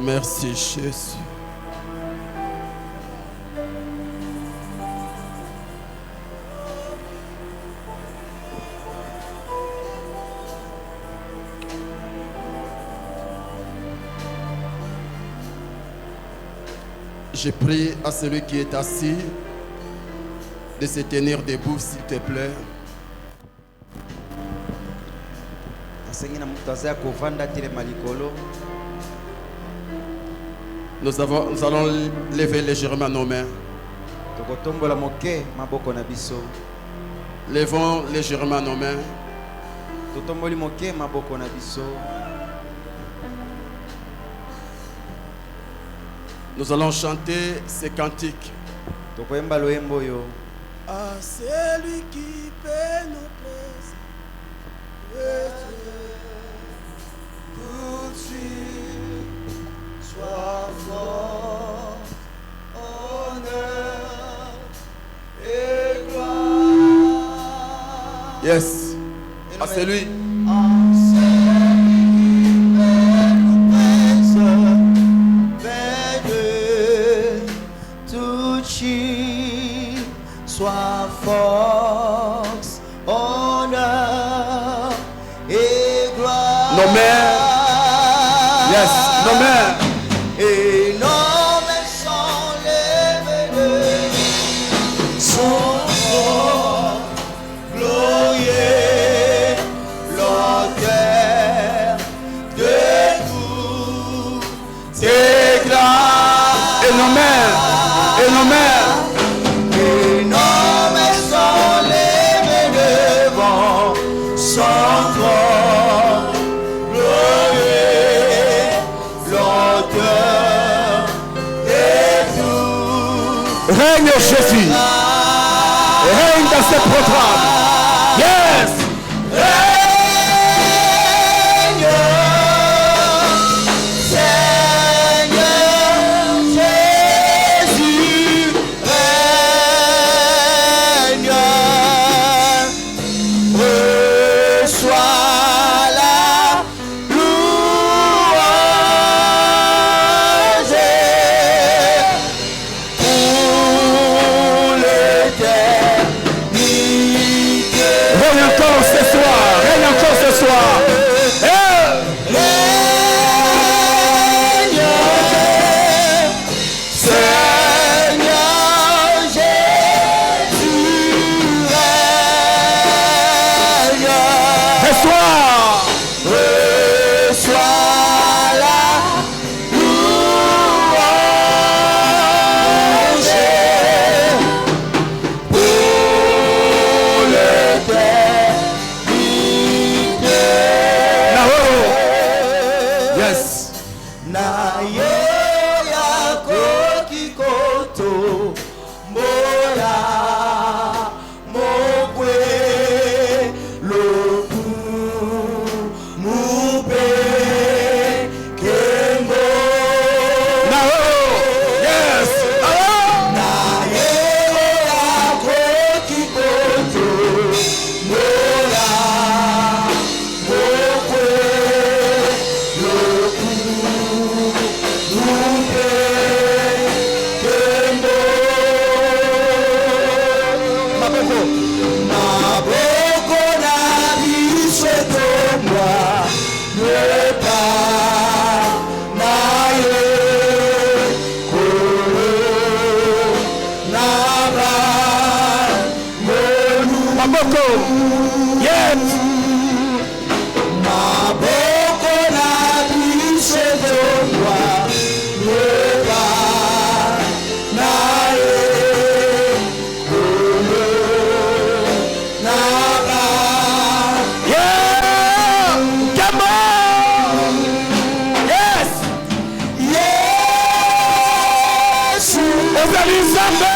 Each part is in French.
Merci Jésus. Je prie à celui qui est assis de se tenir debout, s'il te plaît. Nous allons lever légèrement nos mains. Levons légèrement nos mains. Nous allons chanter ces cantiques. À celui qui paie nos plaisirs, tout de suite, sois fort, honneur et gloire. Yes, à celui. Sois force, honneur et gloire. Nos mains. Yes, nos mains. Et nos mains sont levées, sont forts, glorieux, l'auteur de tout. Et grâce. Et nos mains. Et nos mains. Règne Jésus. Règne dans ce programme. Yes. Règne, Seigneur Jésus. Règne. Reçois la louange. Règne encore ce soir. Règne encore ce soir. Règne, Seigneur Jésus. Règne. Reçois la louange pour l'éternité. Yes. Naye yako kikoto moya mokwe loku mupe kembo. Yes. Naye yako kikoto moya mokwe loku maboko na biso tomwa yepa na ye kolo na ba molu Maboko. Yes. maboko na biso tomwa yepa na ye kolo na ba. Yeah. Come on. Yes. Yesu Ozalizambe.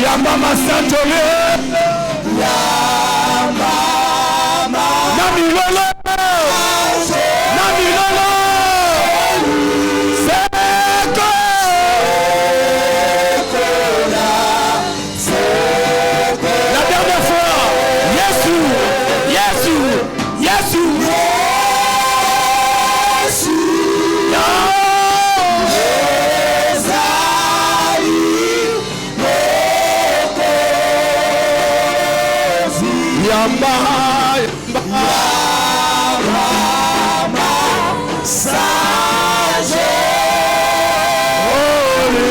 Yamama Santole. Namilolo. Namilolo. Seko. La dernière fois. Yes. Yamba, Sage, Holy,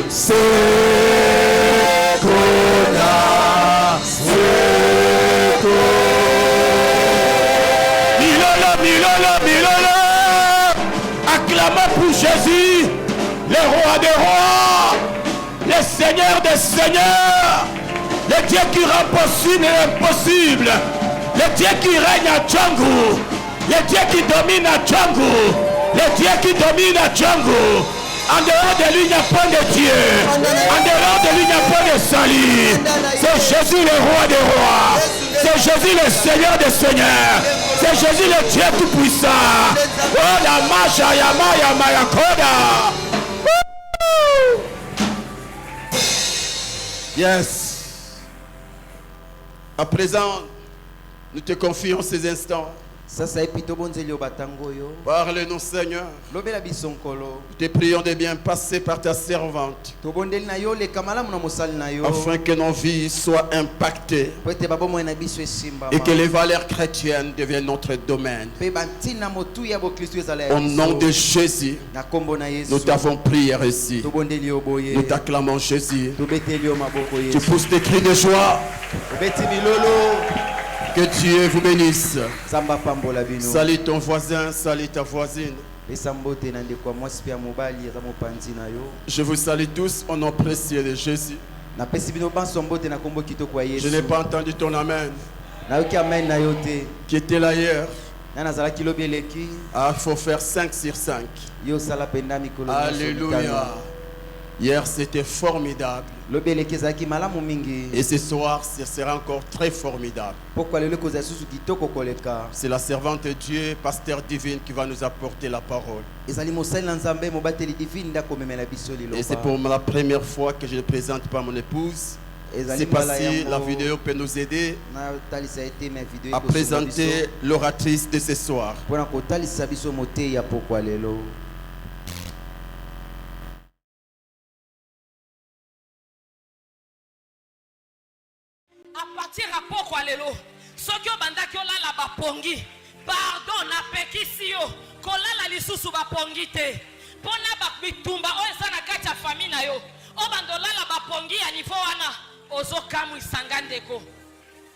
Sekoda, Seko. Milolo, acclamez pour Jésus, le roi des rois, le Seigneur des seigneurs, le Dieu qui rend possible l'impossible, le Dieu qui règne à Django, le Dieu qui domine à Django, le Dieu qui domine à Django. En dehors de lui, il n'y a pas de Dieu. En dehors de lui, il n'y a pas de salut. C'est Jésus le roi des rois. C'est Jésus le Seigneur des seigneurs. C'est Jésus le Dieu tout-puissant. Oh la macha yama yakoda. Yes. À présent, nous te confions ces instants. Parle-nous, Seigneur. Nous te prions de bien passer par ta servante, afin que nos vies soient impactées et que les valeurs chrétiennes deviennent notre domaine. Au nom de Jésus, nous t'avons prié ici. Nous t'acclamons, Jésus. Tu pousses des cris de joie. Que Dieu vous bénisse. Salut ton voisin, salut ta voisine. Je vous salue tous au nom précieux de Jésus. Je n'ai pas entendu ton amen qui était là hier. Ah, il faut faire 5 sur 5. Alléluia. Hier c'était formidable. Et ce soir ce sera encore très formidable. C'est la servante de Dieu, pasteur divine, qui va nous apporter la parole. Et c'est pour la première fois que je ne présente pas mon épouse. C'est parce que la vidéo peut nous aider à présenter l'oratrice de ce soir. À partir à poko lelo soki obandaki olala bapongi pardon na pekisi yo kolala lisusu bapongi te mpona bitumba oyo eza na kati ya famille na yo obanda olala bapongi ya nivo wana ozokamwisanga ndeko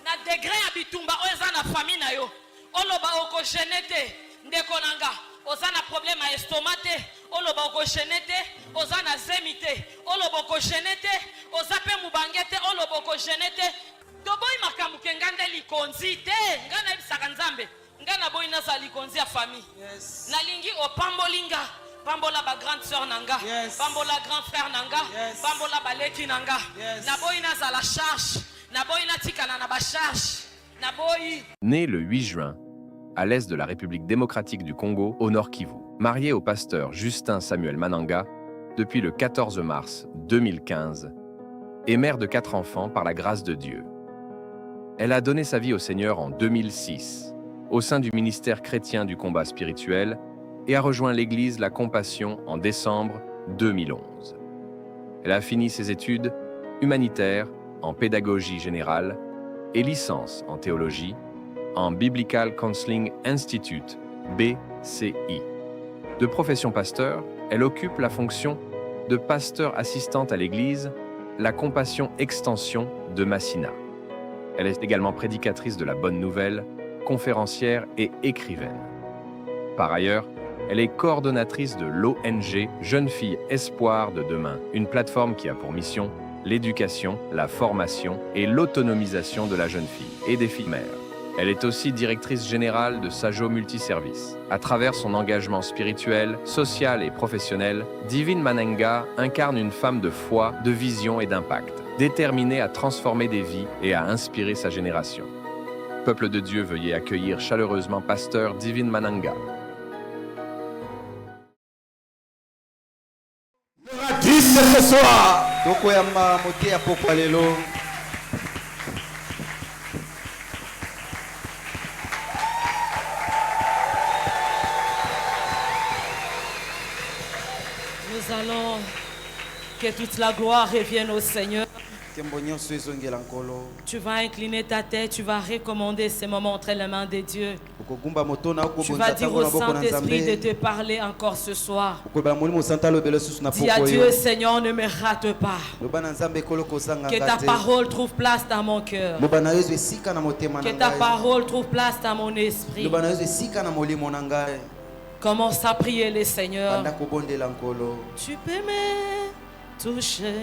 na degre ya bitumba oyo eza na famille na yo oloba okogene te ndeko nanga oza na problème ya estomac te oloba okogene te oza na zemi te oloba okogene te oza pe mubange te oloba okogene te toboyi makambo ke nganda likonzi te ngana ebisaka nzambe ngana boyi naza likonzi ya famille nalingi opambolinga pambola ba grande sœur nanga pambola grand frère nanga pambola baleki nanga naboyi naza la charge naboyi natikana na ba charge naboyi. Né le 8 juin à l'est de la République démocratique du Congo au nord Kivu, marié au pasteur Justin Samuel Mananga depuis le 14 mars 2015 et mère de 4 enfants par la grâce de Dieu. Elle a donné sa vie au Seigneur en 2006, au sein du ministère chrétien du combat spirituel, et a rejoint l'église La Compassion en décembre 2011. Elle a fini ses études humanitaires en pédagogie générale et licence en théologie en Biblical Counseling Institute, BCI. De profession pasteur, elle occupe la fonction de pasteur assistante à l'église La Compassion Extension de Massina. Elle est également prédicatrice de la Bonne Nouvelle, conférencière et écrivaine. Par ailleurs, elle est coordonnatrice de l'ONG Jeunes Filles Espoir de Demain, une plateforme qui a pour mission l'éducation, la formation et l'autonomisation de la jeune fille et des filles mères. Elle est aussi directrice générale de Sajo Multiservice. À travers son engagement spirituel, social et professionnel, Divine Mananga incarne une femme de foi, de vision et d'impact, déterminée à transformer des vies et à inspirer sa génération. Peuple de Dieu, veuillez accueillir chaleureusement pasteur Divine Mananga. L'oratrice de ce soir. Nous allons que toute la gloire revienne au Seigneur. Tu vas incliner ta tête, tu vas recommander ces moments entre les mains de Dieu. Tu vas dire au Saint-Esprit de te parler encore ce soir. Dis à Dieu, Seigneur, ne me rate pas. Que ta parole trouve place dans mon cœur. Que ta parole trouve place dans mon esprit. Commence à prier le Seigneur. Tu peux me toucher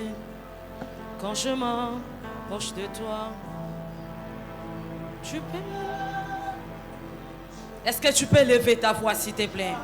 quand je m'approche de toi. Tu peux. Est-ce que tu peux lever ta voix, s'il te plaît?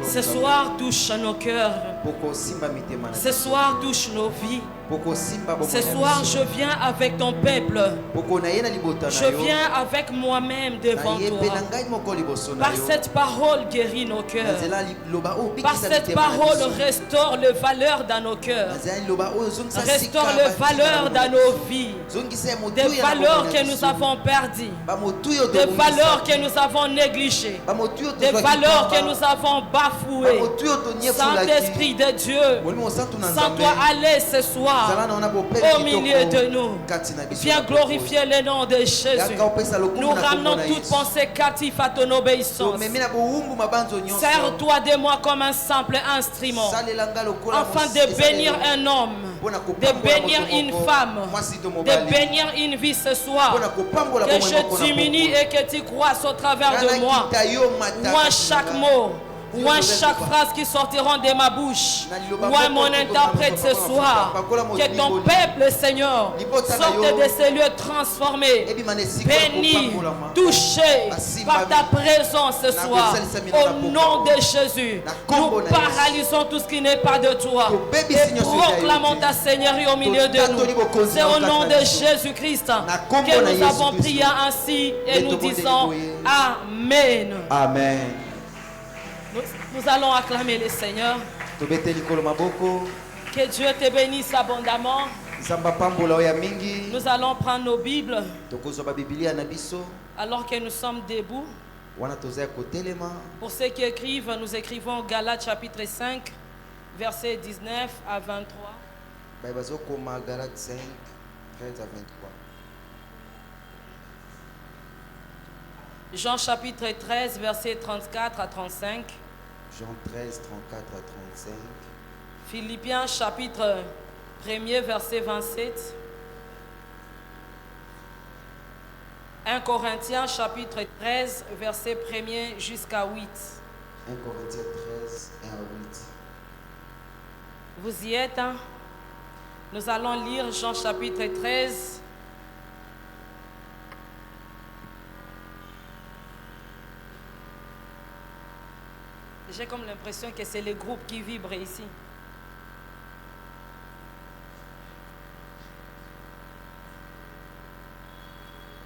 Ce soir touche nos cœurs. Ce soir touche nos vies. Ce soir je viens avec ton peuple. Je viens avec moi-même devant toi. Par cette parole guérit nos cœurs. Par cette parole restaure les valeurs dans nos cœurs. Restaure les valeurs dans nos vies. Des valeurs que nous avons perdues. Des valeurs que nous avons négligées. Des valeurs que nous avons bafouées. Saint-Esprit de Dieu, sens-toi aller ce soir au milieu de nous. Viens glorifier le nom de Jésus. Nous ramenons toute pensée captive à ton obéissance. Sers-toi de moi comme un simple instrument, afin de bénir un homme, de bénir une femme, de bénir une vie ce soir. Que je diminue et que tu croisses au travers de moi. Moi, chaque mot, ou à chaque phrase qui sortiront de ma bouche, ou à mon interprète ce soir, que ton peuple, Seigneur, sorte de ces lieux transformés, bénis, touchés par ta présence ce soir. Au nom de Jésus, nous paralysons tout ce qui n'est pas de toi et proclamons ta Seigneurie au milieu de nous. C'est au nom de Jésus-Christ que nous avons prié ainsi et nous disons Amen. Amen. Nous allons acclamer le Seigneur. Que Dieu te bénisse abondamment. Nous allons prendre nos Bibles alors que nous sommes debout. Pour ceux qui écrivent, nous écrivons Galates chapitre 5, versets 19 à 23. Galates 5, 13 à 23. Jean chapitre 13, versets 34 à 35. Jean 13, 34 à 35. Philippiens chapitre 1er, verset 27. 1 Corinthiens chapitre 13, verset 1er jusqu'à 8. 1 Corinthiens 13, 1 à 8. Vous y êtes, hein? Nous allons lire Jean chapitre 13. J'ai comme l'impression que c'est le groupe qui vibre ici.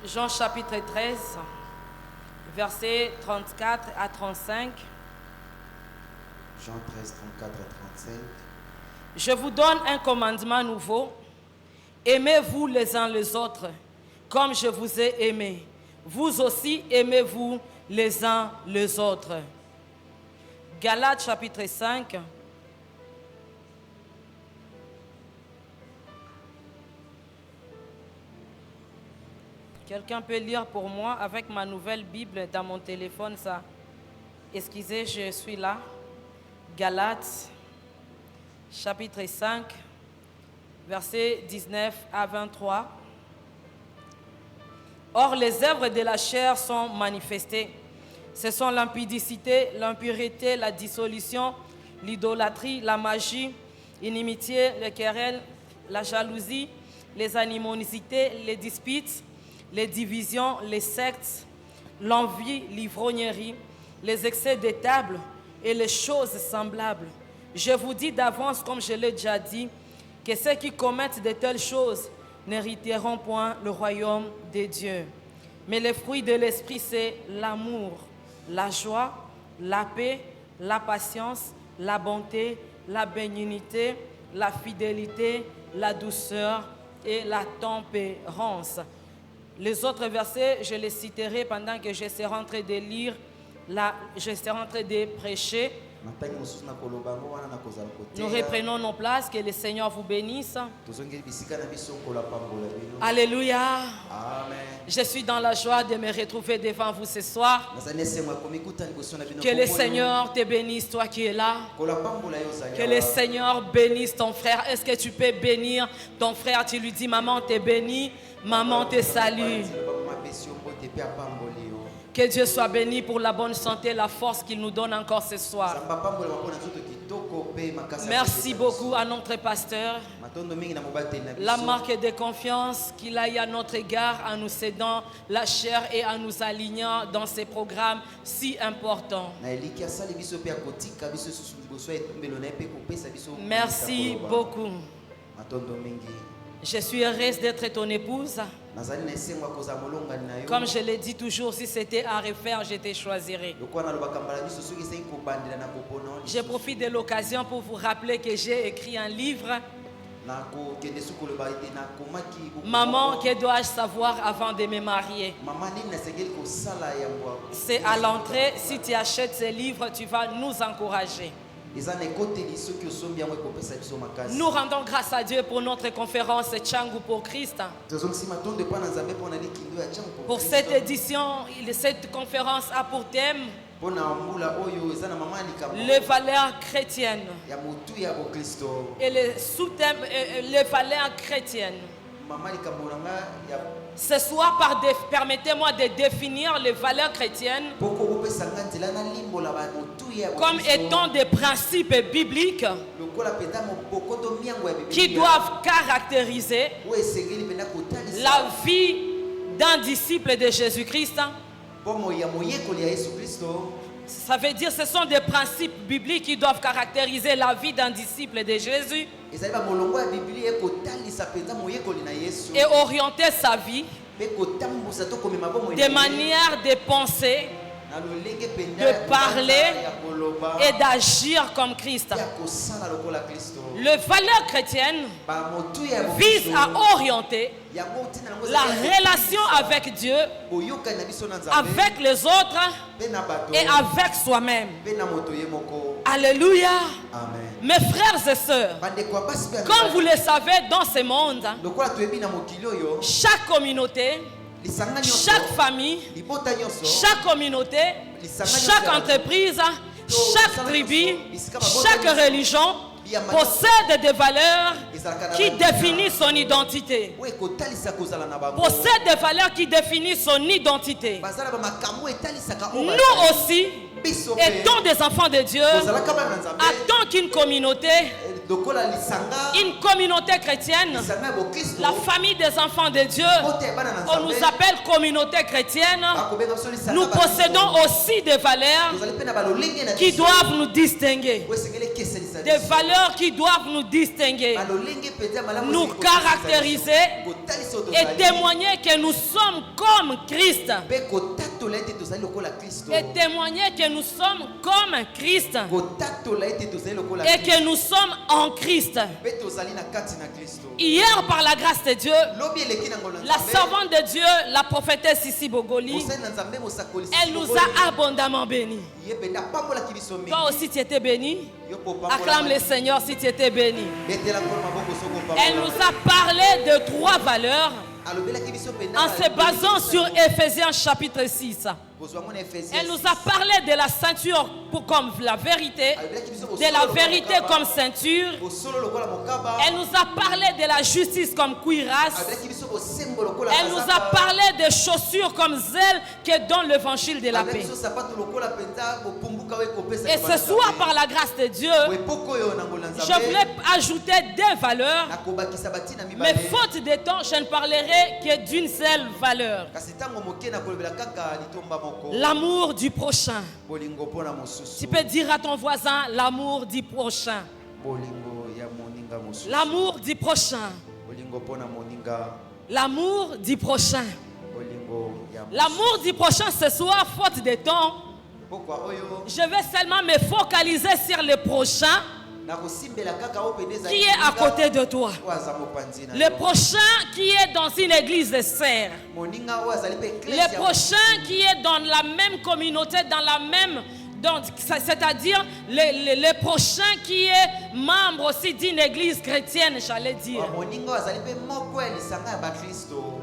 Jean chapitre 13, versets 34 à 35. Jean 13, 34 à 35. Je vous donne un commandement nouveau. Aimez-vous les uns les autres, comme je vous ai aimé. Vous aussi aimez-vous les uns les autres. Galates chapitre 5. Quelqu'un peut lire pour moi avec ma nouvelle Bible dans mon téléphone, ça. Excusez, je suis là. Galates chapitre 5, versets 19 à 23. Or, les œuvres de la chair sont manifestées. Ce sont l'impudicité, l'impureté, la dissolution, l'idolâtrie, la magie, Inimitié, les querelles, la jalousie, les animosités, les disputes, les divisions, les sectes, l'envie, l'ivrognerie, les excès des tables et les choses semblables. Je vous dis d'avance, comme je l'ai déjà dit, que ceux qui commettent de telles choses n'hériteront point le royaume de Dieu. Mais les fruits de l'esprit, c'est l'amour, la joie, la paix, la patience, la bonté, la bénignité, la fidélité, la douceur et la tempérance. Les autres versets, je les citerai pendant que je serai en train de lire, je serai en train de prêcher. Nous reprenons nos places, que le Seigneur vous bénisse. Alléluia. Amen. Je suis dans la joie de me retrouver devant vous ce soir. Que le Seigneur te bénisse, toi qui es là. Que le Seigneur bénisse ton frère. Est-ce que tu peux bénir ton frère? Tu lui dis, maman te bénit, maman te salue. Que Dieu soit béni pour la bonne santé, la force qu'il nous donne encore ce soir. Merci beaucoup à notre pasteur. La marque de confiance qu'il a eu à notre égard en nous cédant la chair et en nous alignant dans ces programmes si importants. Merci beaucoup. Je suis heureuse d'être ton épouse. Comme je l'ai dit toujours, si c'était à refaire, je te choisirais. Je profite de l'occasion pour vous rappeler que j'ai écrit un livre. Maman, que dois-je savoir avant de me marier? C'est à l'entrée. Si tu achètes ce livre, tu vas nous encourager. Nous rendons grâce à Dieu pour notre conférence Tchangu pour Christ. Pour cette édition, cette conférence a pour thème les valeurs chrétiennes. Et le sous-thème, les valeurs chrétiennes. Ce soir, permettez-moi de définir les valeurs chrétiennes comme étant des principes bibliques qui doivent caractériser la vie d'un disciple de Jésus-Christ. Ça veut dire que ce sont des principes bibliques qui doivent caractériser la vie d'un disciple de Jésus et orienter sa vie de manière de penser, de parler et d'agir comme Christ. Les valeurs chrétiennes visent à orienter la relation avec Dieu, avec les autres et avec soi-même. Alléluia. Amen. Mes frères et sœurs, comme vous le savez, dans ce monde, chaque communauté, chaque famille, chaque communauté, chaque entreprise, chaque tribu, chaque religion possède des valeurs qui définissent son identité. Possède des valeurs qui définissent son identité. Nous aussi, étant des enfants de Dieu, en tant qu'une communauté chrétienne, la famille des enfants de Dieu, on nous appelle communauté chrétienne. Nous possédons aussi des valeurs qui doivent nous distinguer. Des valeurs qui doivent nous distinguer, nous caractériser et témoigner que nous sommes comme Christ. Et témoigner que nous sommes comme Christ. Et que nous sommes en Christ. Hier, par la grâce de Dieu, la servante de Dieu, la prophétesse Sissi Bogoli, elle nous a abondamment bénis. Toi aussi tu étais béni. Acclame le Seigneur si tu étais béni. Elle nous a parlé de 3 valeurs en se basant sur Éphésiens chapitre 6. Elle nous a parlé de la ceinture comme la vérité, de la vérité comme ceinture. Elle nous a parlé de la justice comme cuirasse. Elle nous a parlé des chaussures comme zèle qui est dans l'évangile de la paix. Et ce soir, par la grâce de Dieu, je voulais ajouter des valeurs, mais faute de temps, je ne parlerai que d'une seule valeur. L'amour du prochain. Tu peux dire à ton voisin l'amour du prochain. L'amour du prochain. L'amour du prochain. L'amour du prochain ce soir, faute de temps, je vais seulement me focaliser sur le prochain qui est à côté de toi. Le prochain qui est dans une église de sœurs. Le prochain qui est dans la même communauté, dans la même... c'est-à-dire le prochain qui est membre aussi d'une église chrétienne, j'allais dire.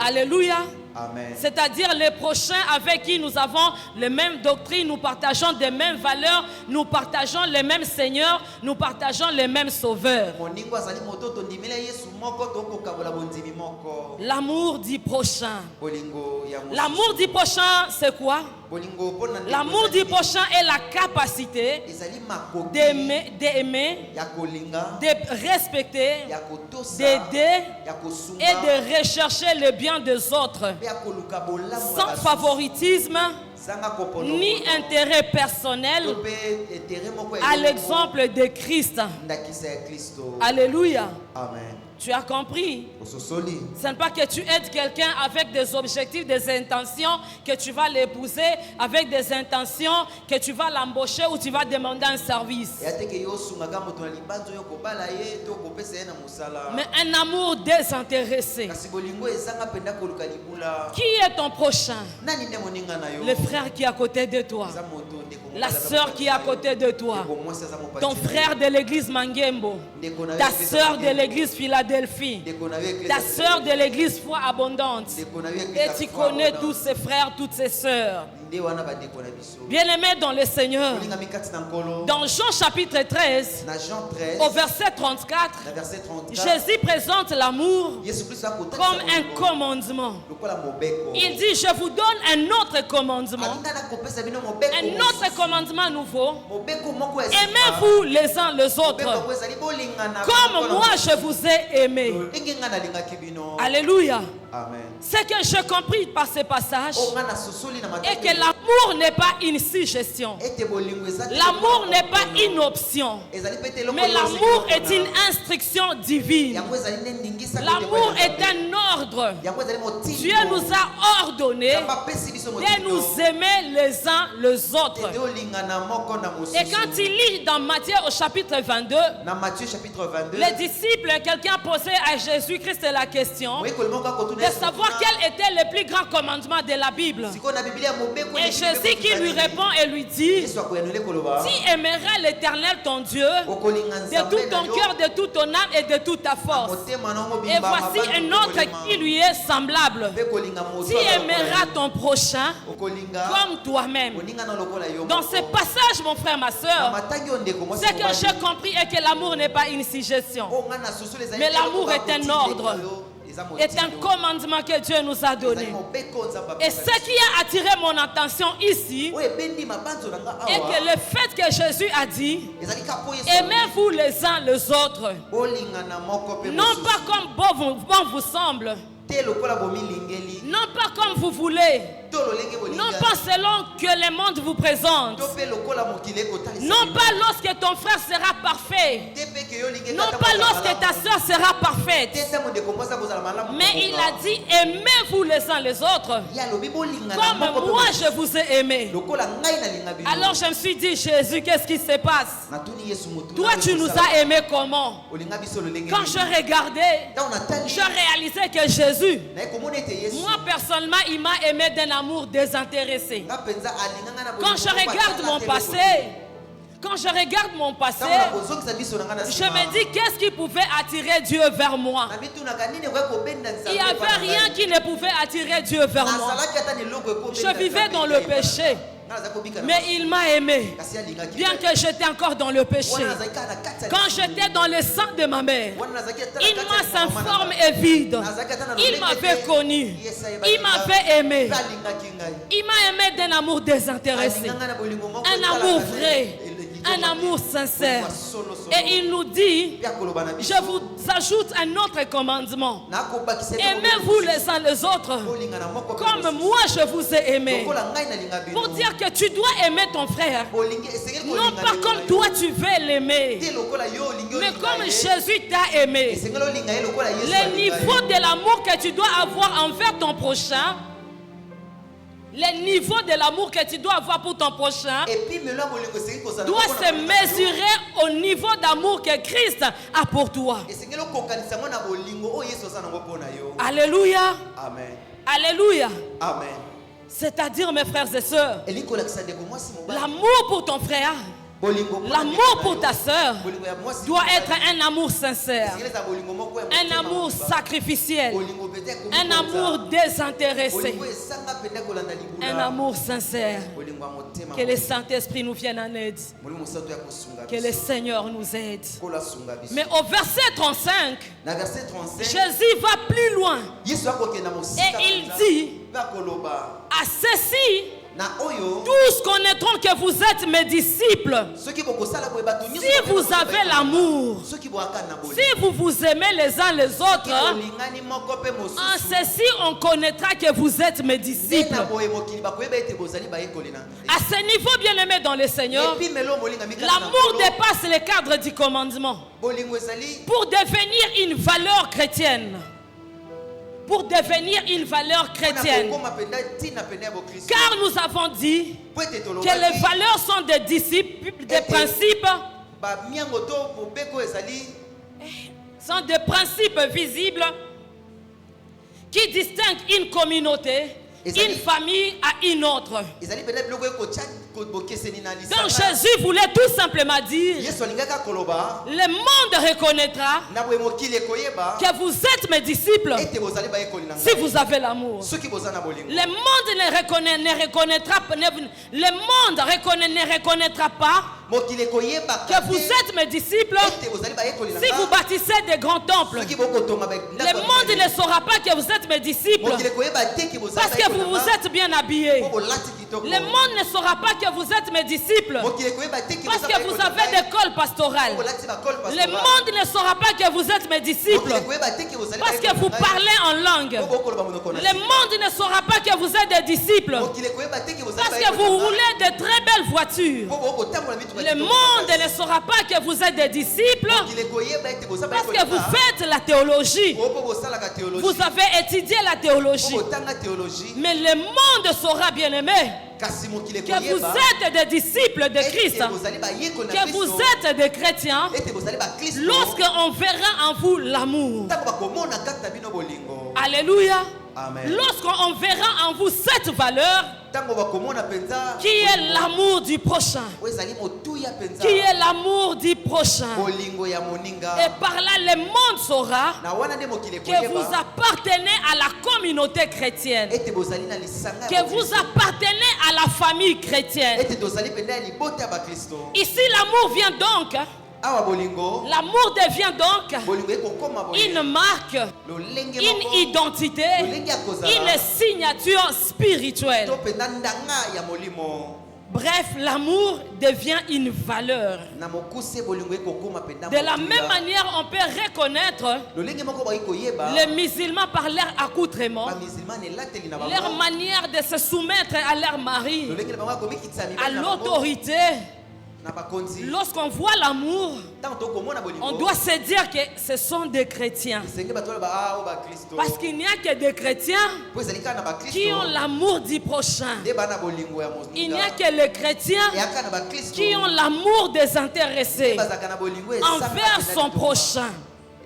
Alléluia. Amen. C'est-à-dire les prochains avec qui nous avons les mêmes doctrines, nous partageons des mêmes valeurs, nous partageons les mêmes seigneurs, nous partageons les mêmes sauveurs. L'amour du prochain. L'amour du prochain, c'est quoi? L'amour du prochain est la capacité d'aimer, de respecter, d'aider et de rechercher le bien des autres sans favoritisme ni intérêt personnel, à l'exemple de Christ. Alléluia. Amen. Tu as compris? Ce n'est pas que tu aides quelqu'un avec des objectifs, des intentions, que tu vas l'épouser, avec des intentions, que tu vas l'embaucher ou tu vas demander un service. Mais un amour désintéressé. Qui est ton prochain? Le frère qui est à côté de toi. La sœur qui est à côté de toi. Ton frère de l'église Mangembo. Ta sœur de l'église Philadelphie. Ta sœur de l'église Foi Abondante. Et tu connais tous ces frères, toutes ces sœurs. Bien-aimés dans le Seigneur, dans Jean chapitre 13, au verset 34, Jésus présente l'amour comme un commandement. Il dit, je vous donne un autre commandement, un autre commandement nouveau. Aimez-vous les uns les autres, comme moi je vous ai aimé. Alléluia. Amen. Ce que j'ai compris par ce passage est que l'amour n'est pas une suggestion. L'amour n'est pas une option. Mais l'amour est une instruction divine. L'amour est un ordre. Dieu nous a ordonné de nous aimer les uns les autres. Et quand il lit dans Matthieu au chapitre 22, les disciples, quelqu'un posait à Jésus-Christ la question de savoir quel était le plus grand commandement de la Bible. Et Jésus qui lui répond et lui dit, tu aimeras l'Éternel ton Dieu de tout ton cœur, de toute ton âme et de toute ta force. Et voici un autre qui lui est semblable. Tu aimeras ton prochain comme toi-même. Dans ce passage, mon frère, ma soeur, ce que j'ai compris est que l'amour n'est pas une suggestion, mais l'amour est un ordre, est un commandement que Dieu nous a donné. Et ce qui a attiré mon attention ici est que le fait que Jésus a dit, aimez-vous les uns les autres, non pas comme bon vous semble, non pas comme vous voulez, non pas selon que le monde vous présente, non pas lorsque ton frère sera parfait, non pas lorsque ta soeur sera parfaite, mais il a dit aimez-vous les uns les autres comme moi je vous ai aimé. Alors je me suis dit, Jésus, qu'est-ce qui se passe? Toi tu nous as aimés comment? Quand je regardais, je réalisais que Jésus, moi personnellement, il m'a aimé d'un amour désintéressé. Quand je regarde mon passé, Quand je regarde mon passé, je me dis qu'est-ce qui pouvait attirer Dieu vers moi. Il n'y avait rien qui ne pouvait attirer Dieu vers moi. Je vivais dans le péché. Mais il m'a aimé, bien que j'étais encore dans le péché. Quand j'étais dans le sang de ma mère, il m'a sans forme et vide. Il m'avait connu, il m'avait aimé. Il m'a aimé d'un amour désintéressé, un amour vrai, un amour sincère. Et il nous dit, je vous ajoute un autre commandement: aimez-vous les uns les autres comme moi je vous ai aimé. Pour dire que tu dois aimer ton frère, non pas comme toi tu veux l'aimer, mais comme Jésus t'a aimé. Le niveau de l'amour que tu dois avoir envers ton prochain, le niveau de l'amour que tu dois avoir pour ton prochain doit se mesurer au niveau d'amour que Christ a pour toi. Alléluia. Amen. Alléluia. Amen. C'est-à-dire, mes frères et sœurs, l'amour pour ton frère, l'amour pour ta sœur doit être un amour sincère, un amour sacrificiel, un amour désintéressé, un amour sincère. Que le Saint-Esprit nous vienne en aide, que le Seigneur nous aide. Mais au verset 35, Jésus va plus loin et il dit: à ceci, tous connaîtront que vous êtes mes disciples si vous avez l'amour, si vous vous aimez les uns les autres. En ceci on connaîtra que vous êtes mes disciples. À ce niveau, bien aimé dans le Seigneur, l'amour dépasse le cadre du commandement pour devenir une valeur chrétienne. Pour devenir une valeur chrétienne. Car nous avons dit que les valeurs sont des disciples, des principes, sont des principes visibles qui distinguent une communauté, une famille à une autre. Donc Jésus voulait tout simplement dire: le monde reconnaîtra que vous êtes mes disciples si vous avez l'amour. Le monde ne reconnaîtra pas que vous êtes mes disciples si vous bâtissez des grands temples. Le monde ne saura pas que vous êtes mes disciples parce que vous vous êtes bien habillés. Le monde ne saura pas que vous êtes mes disciples parce que vous avez des cols pastorales. Le monde ne saura pas que vous êtes mes disciples parce que vous parlez en langue. Le monde ne saura pas que vous êtes des disciples parce que vous roulez de très belles voitures. Le monde ne saura pas que vous êtes des disciples parce que vous faites la théologie. Vous avez étudié la théologie. Mais le monde saura, bien aimé, que vous êtes des disciples de Christ, que vous êtes des chrétiens, lorsqu'on verra en vous l'amour. Alléluia. Lorsqu'on verra en vous cette valeur, qui est l'amour du prochain, qui est l'amour du prochain, et par là le monde saura que vous appartenez à la communauté chrétienne, que vous appartenez à la famille chrétienne. Ici l'amour vient donc, l'amour devient donc une marque, une identité, une signature spirituelle. Bref, l'amour devient une valeur. De la même manière, on peut reconnaître les musulmans par leur accoutrement, leur manière de se soumettre à leur mari, à l'autorité. Lorsqu'on voit l'amour, on doit se dire que ce sont des chrétiens. Parce qu'il n'y a que des chrétiens qui ont l'amour du prochain. Il n'y a que les chrétiens qui ont l'amour désintéressé envers son prochain.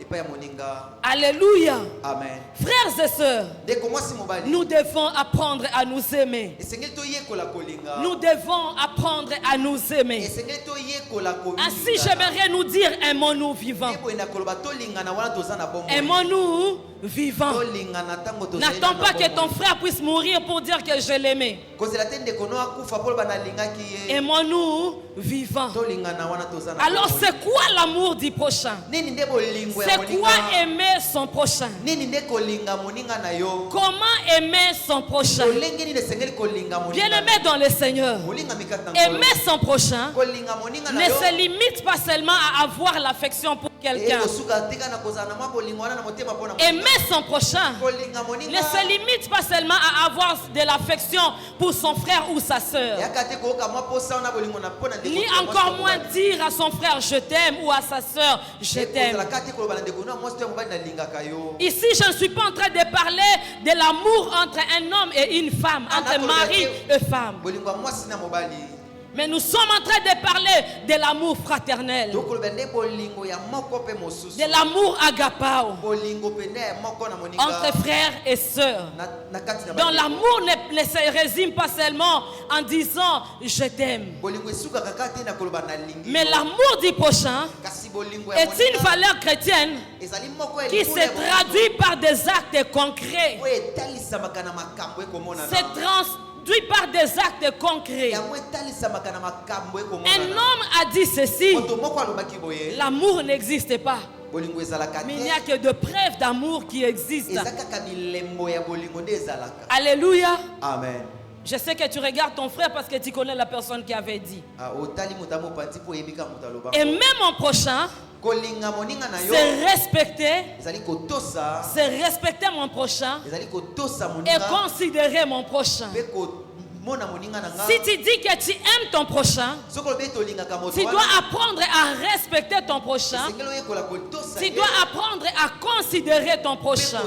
epai ya moninga. Alléluia. Amen. Frères et sœurs, Ndeko mwasi mobali. nous devons apprendre à nous aimer. Esengeli toyekola kolinga. Nous devons apprendre à nous aimer. Esengeli toyekola kolinga. Ainsi, j'aimerais nous dire, aimons-nous vivants. Eboyenda koloba tolingana wana toza na bomoi. Aimons-nous vivants. Tolingana tango toza. N'attends pas que ton frère puisse mourir pour dire que je l'aimais. Kozela te ndeko no akufa polo banalingaki ye. Aimons-nous vivants. Tolingana wana toza na. Alors, c'est quoi l'amour du prochain? Nini nde bolingo ya C'est moninga? quoi aimer son prochain? Nini nde kolinga moninga na yo? Comment aimer son prochain? Olenge nini esengeli kolinga moninga? Bien-aimé dans le Seigneur, Molinga mikata ngolo. aimer son prochain Kolinga moninga na ne yo. se limite pas seulement à avoir l'affection pour quelqu'un. Ekosuka tika na kozana na mabolingo wana na motema pona. Aimer son prochain Kolinga ne moninga. se limite pas seulement à avoir de l'affection pour son frère ou sa sœur, Yakate koka mwa posa na bolingo na pona ndeko. ni encore moins dire à son frère je t'aime ou à sa sœur je t'aime. Ici, je ne suis pas en train de parler de l'amour entre un homme et une femme, entre mari et femme. Mais nous sommes en train de parler de l'amour fraternel, de l'amour agapao, entre frères et sœurs. Donc l'amour ne se résume pas seulement en disant je t'aime. Mais l'amour du prochain est une valeur chrétienne qui se traduit par des actes concrets. Se traduit par des actes concrets. Un homme a dit ceci: l'amour n'existe pas, mais il n'y a que de preuves d'amour qui existent. Alléluia. Amen. Je sais que tu regardes ton frère parce que tu connais la personne qui avait dit. Aimer mon prochain, c'est respecter mon prochain et considérer mon prochain. Si tu dis que tu aimes ton prochain, tu dois apprendre à respecter ton prochain. Tu dois apprendre à considérer ton prochain.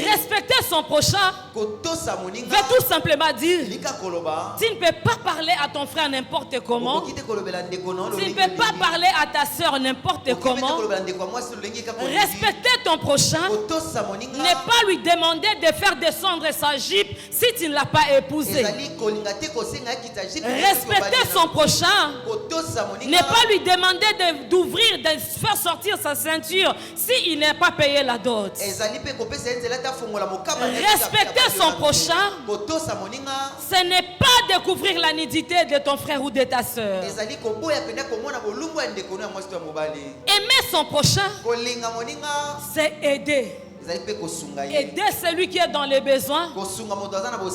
Respecter son prochain veut tout simplement dire tu ne peux pas parler à ton frère n'importe comment. Tu ne peux pas parler à ta soeur n'importe comment. Respecter ton prochain n'est pas lui demander de faire descendre sa jupe si tu ne l'as pas épousé. Respecter son prochain n'est pas lui demander d'ouvrir, de faire sortir sa ceinture s'il n'a pas payé la dot. Respecter son prochain, ce n'est pas découvrir la nudité de ton frère ou de ta soeur. Aimer son prochain, c'est aider. Aider celui qui est dans les besoins,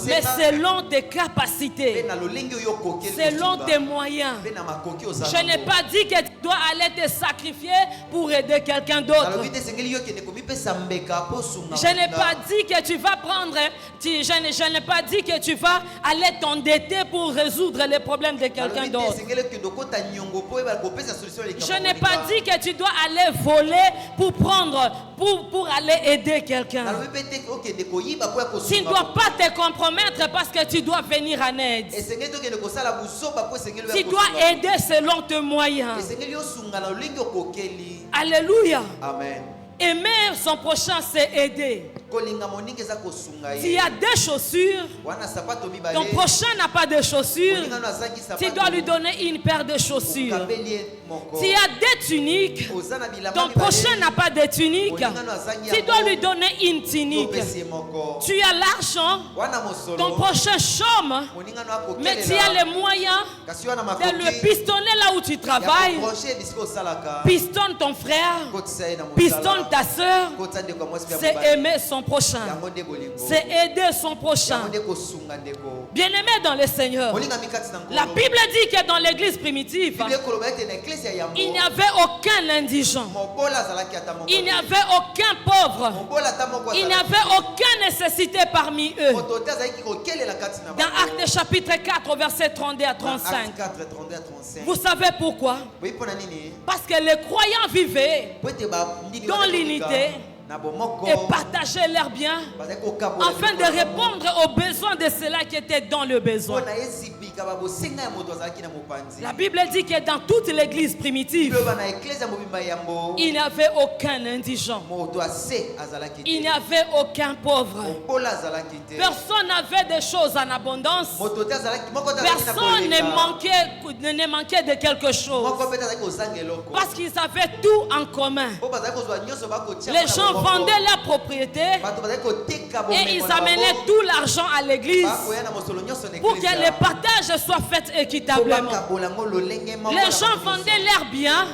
mais selon tes capacités, selon tes moyens. Je n'ai pas dit que tu dois aller te sacrifier pour aider quelqu'un d'autre. Je n'ai pas dit que tu vas prendre, je n'ai pas dit que tu vas aller t'endetter pour résoudre les problèmes de quelqu'un d'autre. Je n'ai pas dit que tu dois aller voler pour prendre, pour aller aider quelqu'un. Tu ne dois pas te compromettre parce que tu dois venir en aide. Tu dois aider selon tes moyens. Alléluia. Amen. Aimer son prochain, c'est aider. S'il y a des chaussures, ton prochain n'a pas de chaussures, tu dois lui donner une paire de chaussures. S'il y a des tuniques, ton prochain n'a pas de tunique, tu dois lui donner une tunique. Tu as l'argent, ton prochain chôme, mais tu as les moyens de le pistonner là où tu travailles. Pistonne ton frère, pistonne ta soeur. C'est aimer son prochain, c'est aider son prochain. Bien-aimé dans le Seigneur, la Bible dit que dans l'église primitive, il n'y avait aucun indigent, il n'y avait aucun pauvre, il n'y avait aucune nécessité parmi eux. Dans Actes chapitre 4 verset 32 à 35, vous savez pourquoi? Parce que les croyants vivaient dans l'unité et partager leurs biens afin de répondre aux besoins de ceux-là qui étaient dans le besoin. La Bible dit que dans toute l'église primitive, il n'y avait aucun indigent. Il n'y avait aucun pauvre. Personne n'avait des choses en abondance. Personne ne manquait de quelque chose. Parce qu'ils avaient tout en commun. Les gens vendaient leurs propriétés et ils amenaient tout l'argent à l'église pour que les partages soient faits équitablement. Les gens vendaient leurs biens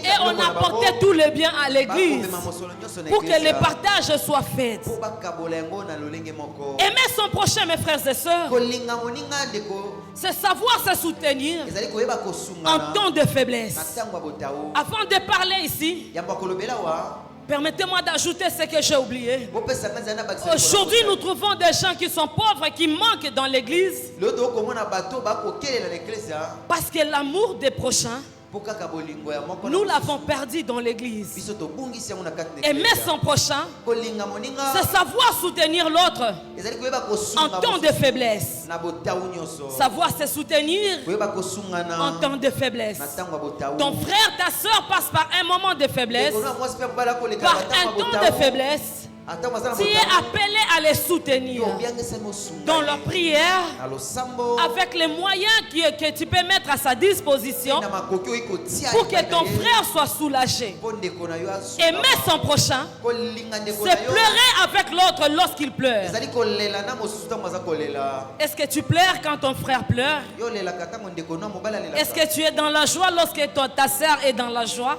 et on apportait tous les biens à l'église pour que les partages soient faits. Aimer son prochain, mes frères et sœurs, c'est savoir se soutenir en temps de faiblesse. Avant de parler ici, permettez-moi d'ajouter ce que j'ai oublié. Aujourd'hui, nous trouvons des gens qui sont pauvres et qui manquent dans l'église parce que l'amour des prochains, nous l'avons perdu dans l'église. Aimer son prochain, c'est savoir soutenir l'autre en temps de faiblesse. Savoir se soutenir en temps de faiblesse. Ton frère, ta soeur passe par un moment de faiblesse, par un temps de faiblesse. Tu es appelé à les soutenir dans leur prière avec les moyens que tu peux mettre à sa disposition pour que ton frère soit soulagé. Aimer son prochain, c'est pleurer avec l'autre lorsqu'il pleure. Est-ce que tu pleures quand ton frère pleure? Est-ce que tu es dans la joie lorsque ta sœur est dans la joie?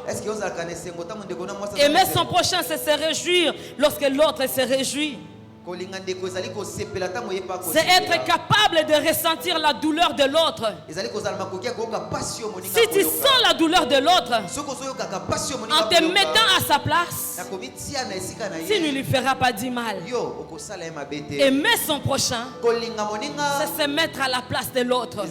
Aimer son prochain, c'est se réjouir lorsque l'autre se réjouit. C'est être capable de ressentir la douleur de l'autre. Si tu sens la douleur de l'autre en te mettant à sa place, tu ne lui feras pas du mal. Aimer son prochain, c'est se mettre à la place de l'autre.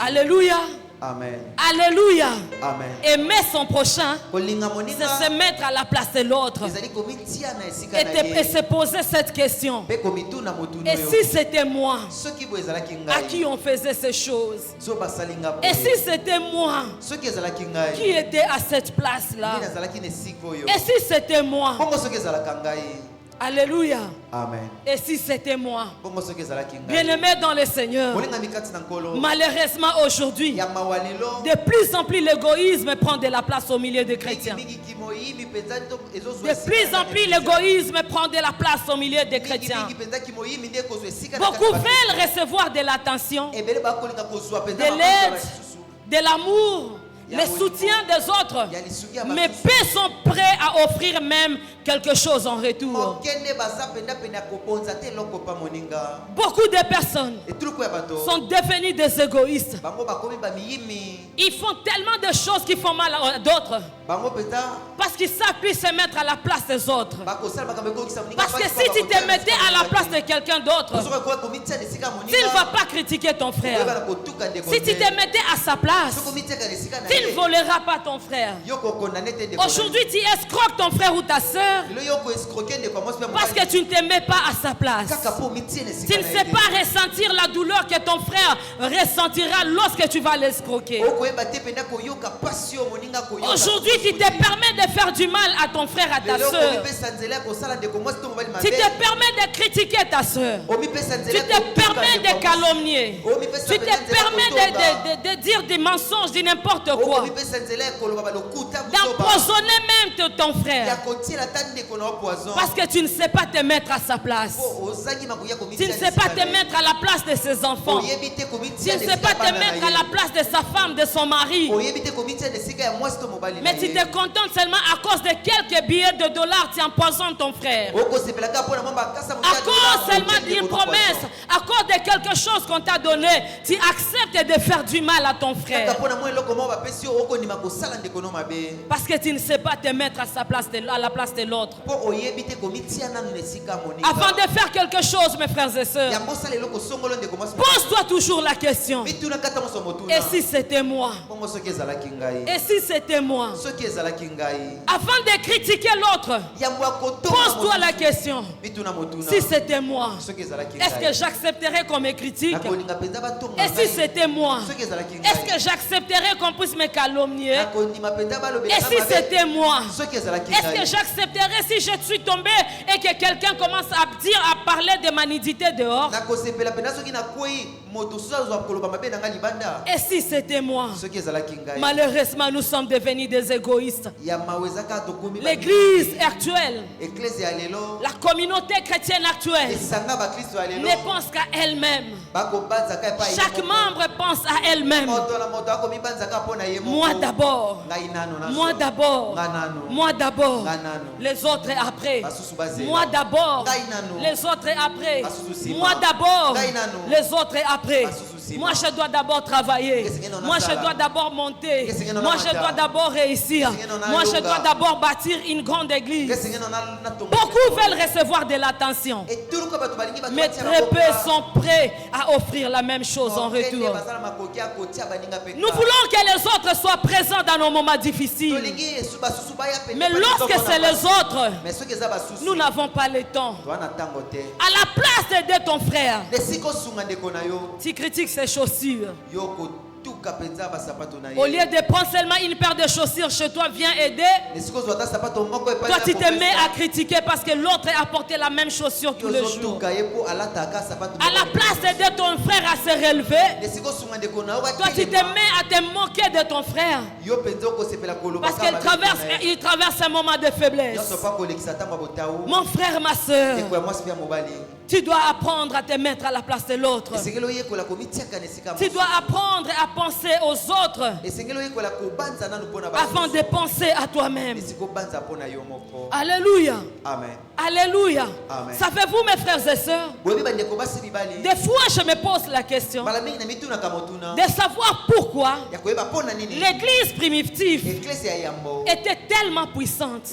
Alléluia. Amen. Alléluia. Amen. Aimer son prochain, c'est se mettre à la place de l'autre et se poser cette question. Et si c'était moi à qui on faisait ces choses? Et si c'était moi qui était à cette place-là? Et si c'était moi? Alléluia. Amen. Et si c'était moi? Bien-aimé dans le Seigneur, malheureusement aujourd'hui, de plus en plus l'égoïsme prend de la place au milieu des chrétiens. De plus en plus l'égoïsme prend de la place au milieu des chrétiens. Beaucoup veulent recevoir de l'attention, de l'aide, de l'amour, le soutien des autres, mais peu sont prêts à offrir même quelque chose en retour. Beaucoup de personnes sont devenues des égoïstes. Ils font tellement de choses qui font mal à d'autres parce qu'ils ne savent plus se mettre à la place des autres. Parce que si tu te mettais à la place de quelqu'un d'autre, tu ne vas pas critiquer ton frère. Si tu te mettais à sa place, tu ne voleras pas ton frère. Aujourd'hui, tu escroques ton frère ou ta soeur parce que tu ne te mets pas à sa place. Tu ne sais pas ressentir la douleur que ton frère ressentira lorsque tu vas l'escroquer. Aujourd'hui, tu te permets de faire du mal à ton frère, à ta soeur. Tu te permets de critiquer ta soeur. Tu te permets de calomnier. Tu te permets de dire des mensonges, de n'importe quoi. D'empoisonner même ton frère. Parce que tu ne sais pas te mettre à sa place. Tu ne sais pas te mettre à la place de ses enfants. Tu ne sais pas te mettre à la place de sa femme, de son mari. Mais tu te contentes seulement à cause de quelques billets de dollars, tu empoisonnes ton frère. À cause seulement d'une promesse, à cause de quelque chose qu'on t'a donné, tu acceptes de faire du mal à ton frère. Parce que tu ne sais pas te mettre à sa place, à la place de l'autre. Avant de faire quelque chose, mes frères et sœurs, pose-toi toujours la question. Et si c'était moi? Et si c'était moi? Avant de critiquer l'autre, pose-toi la question. Si c'était moi, est-ce que j'accepterais qu'on me critique? Et si c'était moi, est-ce que j'accepterais qu'on puisse me calomnier? Et si c'était moi, est-ce que j'accepterais si je suis tombé et que quelqu'un commence à dire, à parler de ma nudité dehors? Et si c'était moi? Malheureusement, nous sommes devenus des égoïstes. L'église actuelle, la communauté chrétienne actuelle ne pense qu'à elle-même. Chaque membre pense à elle-même. Moi d'abord. Moi d'abord. Moi d'abord. Les autres après. Moi d'abord. Les autres après. Moi d'abord. Les autres après. Moi je dois d'abord travailler. Moi je dois d'abord monter. Moi je dois d'abord réussir. Moi je dois d'abord bâtir une grande église. Beaucoup veulent recevoir de l'attention, mais très peu sont prêts à offrir la même chose en retour. Nous voulons que les autres soient présents dans nos moments difficiles, mais lorsque c'est les autres, nous n'avons pas le temps. À la place d'aider ton frère, tu critiques ses chaussures. Au lieu de prendre seulement une paire de chaussures chez toi, viens aider. Toi tu te mets à critiquer parce que l'autre a porté la même chaussure tous les jours. À la place d'aider ton frère à se relever, toi tu te mets à te moquer de ton frère parce qu'il traverse un moment de faiblesse. Mon frère, ma soeur, tu dois apprendre à te mettre à la place de l'autre. Tu dois apprendre à penser aux autres avant de penser à toi-même. Alléluia. Amen. Alléluia. Amen. Savez-vous, mes frères et sœurs, des fois je me pose la question de savoir pourquoi l'église primitive était tellement puissante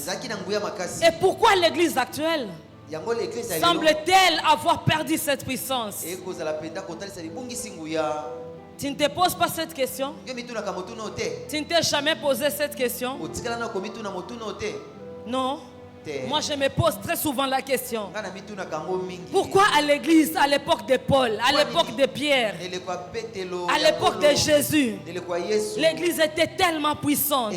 et pourquoi l'église actuelle semble-t-elle avoir perdu cette puissance. Tu ne te poses pas cette question? Tu ne t'es jamais posé cette question? Non. Moi je me pose très souvent la question. Pourquoi à l'église, à l'époque de Paul, à l'époque de Pierre, à l'époque de Jésus, l'église était tellement puissante?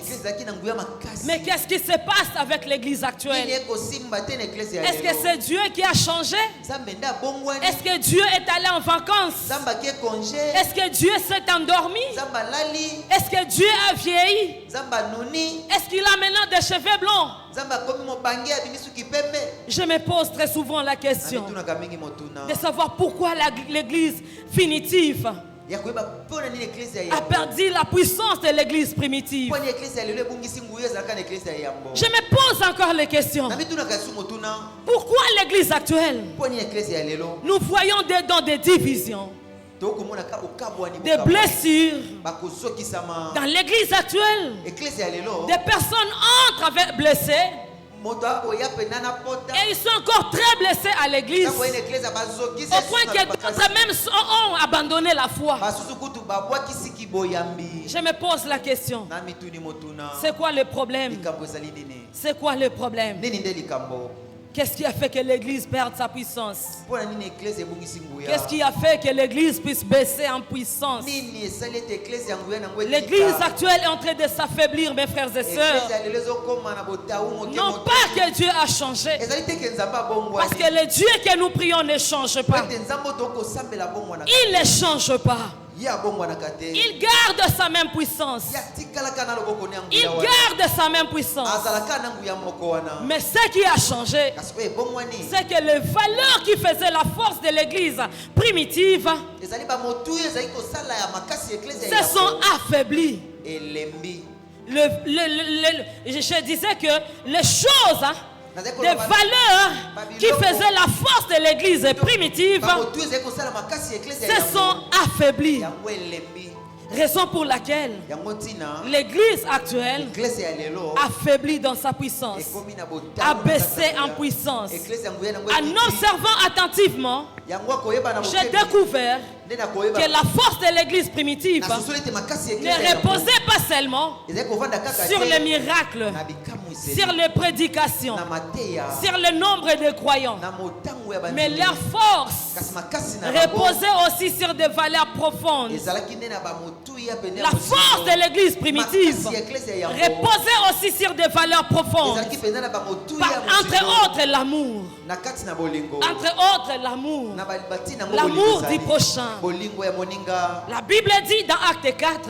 Mais qu'est-ce qui se passe avec l'église actuelle? Est-ce que c'est Dieu qui a changé? Est-ce que Dieu est allé en vacances? Est-ce que Dieu s'est endormi? Est-ce que Dieu a vieilli? Est-ce qu'il a maintenant des cheveux blancs? Je me pose très souvent la question de savoir pourquoi l'église finitive a perdu la puissance de l'église primitive. Je me pose encore les questions. Pourquoi l'église actuelle, nous voyons des divisions, des blessures dans l'église actuelle? Des personnes entrent avec blessées et ils sont encore très blessés à l'église, au point que d'autres même ont abandonné la foi. Je me pose la question, c'est quoi le problème? C'est quoi le problème? Qu'est-ce qui a fait que l'église perde sa puissance? Qu'est-ce qui a fait que l'église puisse baisser en puissance? L'église actuelle est en train de s'affaiblir, mes frères et sœurs. Non pas que Dieu a changé, parce que le Dieu que nous prions ne change pas. Il ne change pas. Il garde sa même puissance. Il garde sa même puissance. Mais ce qui a changé, c'est que les valeurs qui faisaient la force de l'église primitive se sont affaiblies. Je disais que les choses, des valeurs qui faisaient la force de l'église primitive se sont affaiblies. Raison pour laquelle l'église actuelle affaiblit dans sa puissance, a baissé en puissance. En observant attentivement, j'ai découvert que la force de l'église primitive ne reposait pas seulement sur les miracles, sur les prédications, sur le nombre de croyants, mais leur force reposait aussi sur des valeurs profondes. La force de l'église primitive reposait aussi sur des valeurs profondes. Entre autres, l'amour. Entre autres, l'amour. L'amour du prochain. La Bible dit dans Acte 4,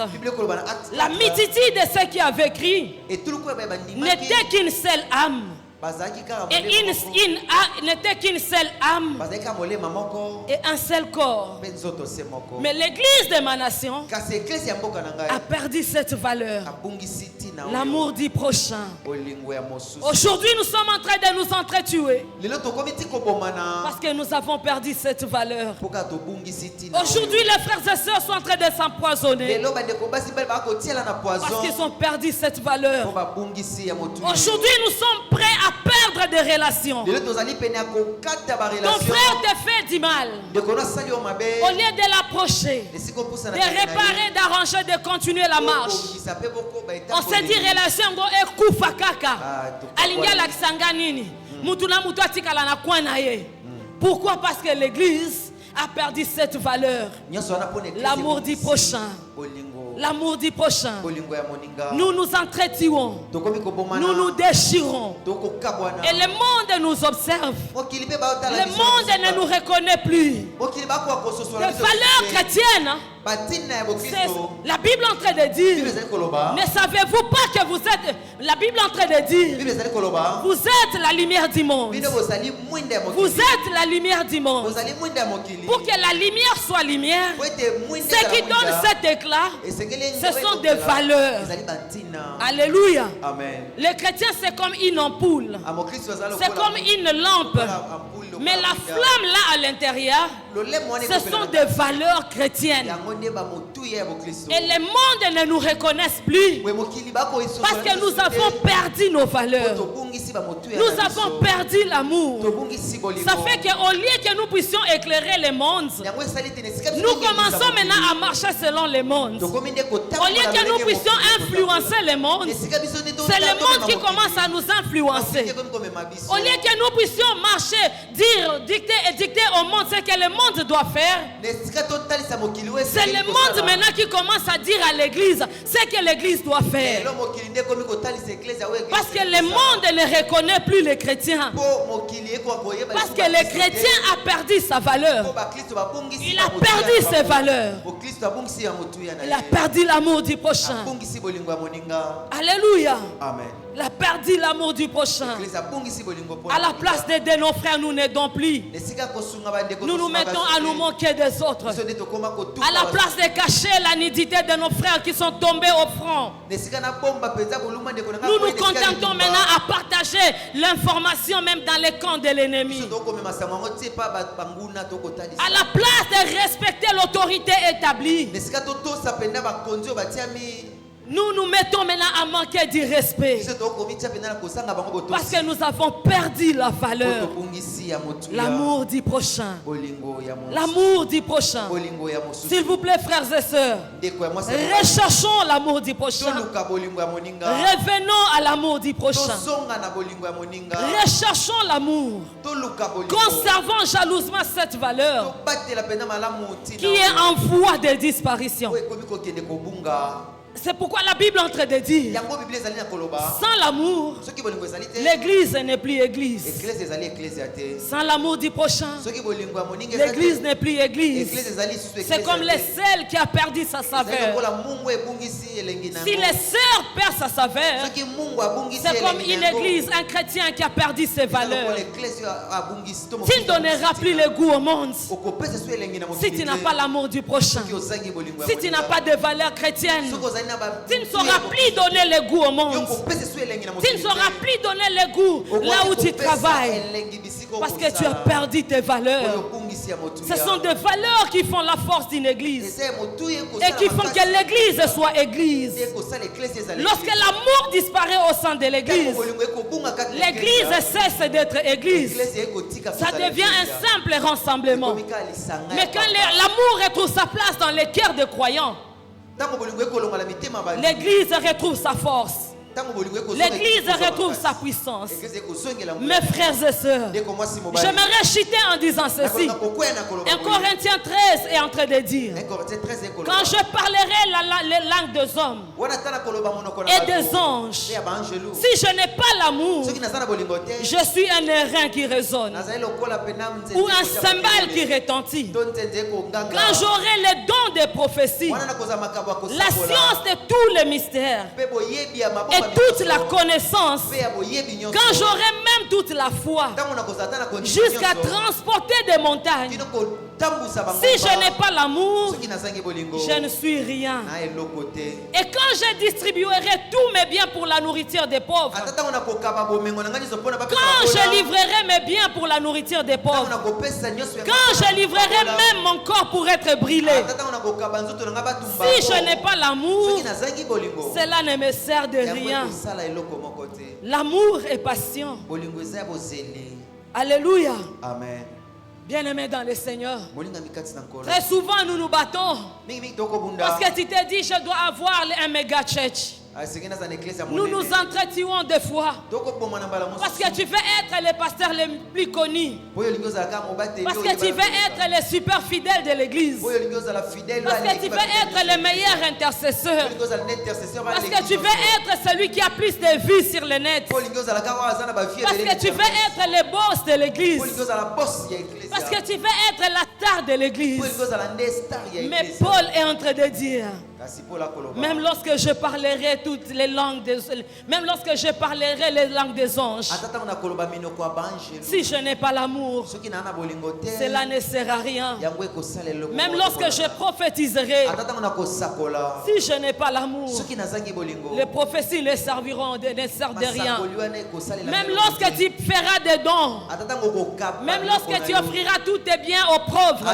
la multitude de ceux qui avaient écrit n'était qu'une seule âme. Et n'était qu'une seule âme et un seul corps. Mais l'église de ma nation a perdu cette valeur, l'amour du prochain. Aujourd'hui, nous sommes en train de nous entretuer parce que nous avons perdu cette valeur. Aujourd'hui, les frères et sœurs sont en train de s'empoisonner parce qu'ils ont perdu cette valeur. Aujourd'hui, nous sommes prêts à perdre des relations. Ton frère te fait du mal. Au lieu de l'approcher, de réparer, d'arranger, de continuer la marche, on s'est dit relation est kufa kaka. Alinga la kisanganini. Mutuna mutu atikala na kwa na ye. Pourquoi? Parce que l'église a perdu cette valeur. L'amour du prochain. L'amour du prochain. Nous nous entretuons. Nous nous déchirons. Et le monde nous observe. Le monde ne nous reconnaît plus. Les valeurs chrétiennes, la Bible est en train de dire, ne savez-vous pas que vous êtes, la Bible est en train de dire, vous êtes la lumière du monde. Vous êtes la lumière du monde. Pour que la lumière soit lumière, ce qui donne cet éclat, ce sont des valeurs. Alléluia. Les chrétiens, c'est comme une ampoule. C'est comme une lampe. Mais la flamme là à l'intérieur, ce sont des valeurs chrétiennes. Et le monde ne nous reconnaisse plus parce que nous avons perdu nos valeurs. Nous avons perdu l'amour. Ça fait qu'au lieu que nous puissions éclairer le monde, nous commençons maintenant à marcher selon le monde. Au lieu que nous puissions influencer le monde, c'est le monde qui commence à nous influencer. Au lieu que nous puissions marcher, dire, dicter au monde ce que le monde doit faire, c'est le monde maintenant qui commence à dire à l'église ce que l'église doit faire. Parce que le monde ne reconnaît plus les chrétiens. Parce que le chrétien a perdu sa valeur. Il a perdu ses valeurs. Il a perdu l'amour du prochain. Alléluia. Il a perdu l'amour du prochain. À la place d'aider nos frères, nous n'aidons plus. Nous nous mettons à nous moquer des autres. À la place de cacher la nudité de nos frères qui sont tombés au front, nous nous contentons maintenant à partager l'information même dans les camps de l'ennemi. À la place de respecter l'autorité établie, nous nous mettons maintenant à manquer du respect. Parce que nous avons perdu la valeur. L'amour du prochain. L'amour du prochain. S'il vous plaît, frères et sœurs, recherchons l'amour du prochain. Revenons à l'amour du prochain. Recherchons l'amour. Conservons jalousement cette valeur qui est en voie de disparition. C'est pourquoi la Bible est en train de dire, sans l'amour, l'église n'est plus église. Sans l'amour du prochain, l'église n'est plus église. C'est comme le sel qui a perdu sa saveur. Si le sel perd sa saveur, c'est comme une église, un chrétien qui a perdu ses valeurs. Tu ne donneras plus le goût au monde si tu n'as pas l'amour du prochain. Si tu n'as pas de valeurs chrétiennes, tu ne sauras plus donner le goût au monde. Tu ne sauras plus donner le goût là où tu travailles. Parce que tu as perdu tes valeurs. Ce sont des valeurs qui font la force d'une église. Et qui font que l'église soit église. Lorsque l'amour disparaît au sein de l'église, l'église cesse d'être église. Ça devient un simple rassemblement. Mais quand l'amour retrouve sa place dans les cœurs des croyants, L'église retrouve sa force. L'église retrouve sa puissance. Mes frères et sœurs, j'aimerais chuter en disant ceci. 1 Corinthiens 13 est en train de dire: quand je parlerai les langues des hommes et des anges, si je n'ai pas l'amour, je suis un airain qui résonne ou un cymbale qui retentit. Quand j'aurai les dons des prophéties, la science de tous les mystères et toute la connaissance, quand j'aurai même toute la foi jusqu'à transporter des montagnes, si je n'ai pas l'amour, je ne suis rien. Et quand je distribuerai tous mes biens pour la nourriture des pauvres, quand je livrerai mes biens pour la nourriture des pauvres, quand je livrerai même mon corps pour être brûlé, si je n'ai pas l'amour, cela ne me sert de rien. L'amour est patient. Alléluia. Amen. Bien-aimés dans le Seigneur, très souvent nous nous battons parce que tu t'es dit je dois avoir un méga church. Nous nous entretuons des fois parce que tu veux être le pasteur le plus connu, parce que tu veux être le super fidèle de l'église, parce que tu veux être le meilleur intercesseur, parce que tu veux être celui qui a plus de vues sur le net, parce que tu veux être le boss de l'église, parce que tu veux être la star de l'église. Mais Paul est en train de dire: même lorsque je parlerai toutes les langues même lorsque je parlerai les langues des anges, si je n'ai pas l'amour, cela ne sert à rien. Même lorsque je prophétiserai, si je n'ai pas l'amour, les prophéties ne serviront de rien. Même lorsque tu feras des dons, même lorsque tu offriras tous tes biens aux pauvres,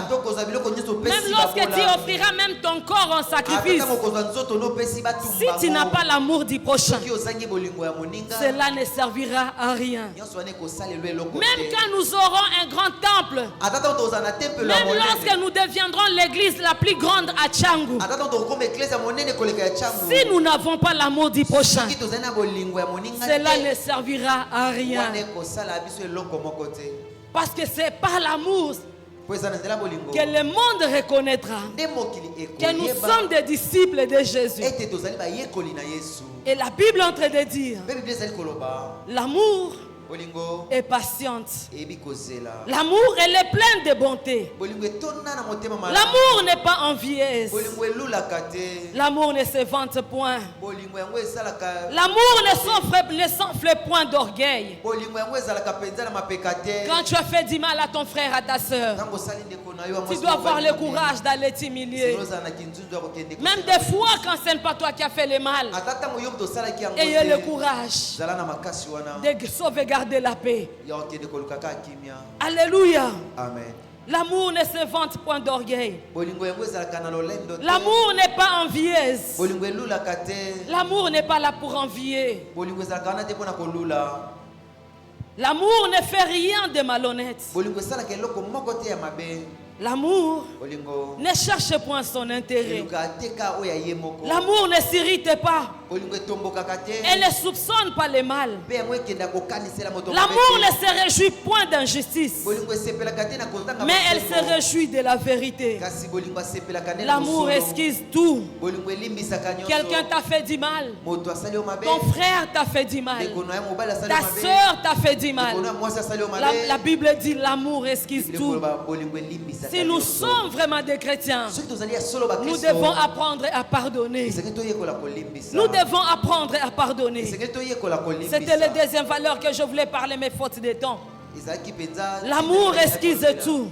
même lorsque tu offriras même ton corps en sacrifice, si tu n'as pas l'amour du prochain, cela ne servira à rien. Même quand nous aurons un grand temple, même lorsque nous deviendrons l'église la plus grande à Tchangu, si nous n'avons pas l'amour du prochain, cela ne servira à rien. Parce que c'est par l'amour que le monde reconnaîtra que nous sommes des disciples de Jésus. Et la Bible est en train de dire: l'amour est patiente. L'amour, elle est pleine de bonté. L'amour n'est pas envieuse. L'amour ne se vante point. L'amour ne s'enfle point d'orgueil. Quand tu as fait du mal à ton frère, à ta soeur, tu dois avoir le courage d'aller t'humilier. Même des fois quand ce n'est pas toi qui as fait le mal, ayez le courage de sauvegarder la paix. Alléluia. Amen. L'amour ne se vante point d'orgueil. L'amour n'est pas envieuse. L'amour n'est pas là pour envier. L'amour ne fait rien de malhonnête. L'amour ne cherche point son intérêt. L'amour ne s'irrite pas. Elle ne soupçonne pas le mal. L'amour ne se réjouit point d'injustice, mais elle se réjouit de la vérité. L'amour esquisse tout. Quelqu'un t'a fait du mal, ton frère t'a fait du mal, ta soeur t'a fait du mal. La Bible dit l'amour esquisse tout. Si nous sommes vraiment des chrétiens, nous devons apprendre à pardonner. Nous devons apprendre à pardonner. C'était la deuxième valeur que je voulais parler, mes fautes de temps. L'amour esquisse tout.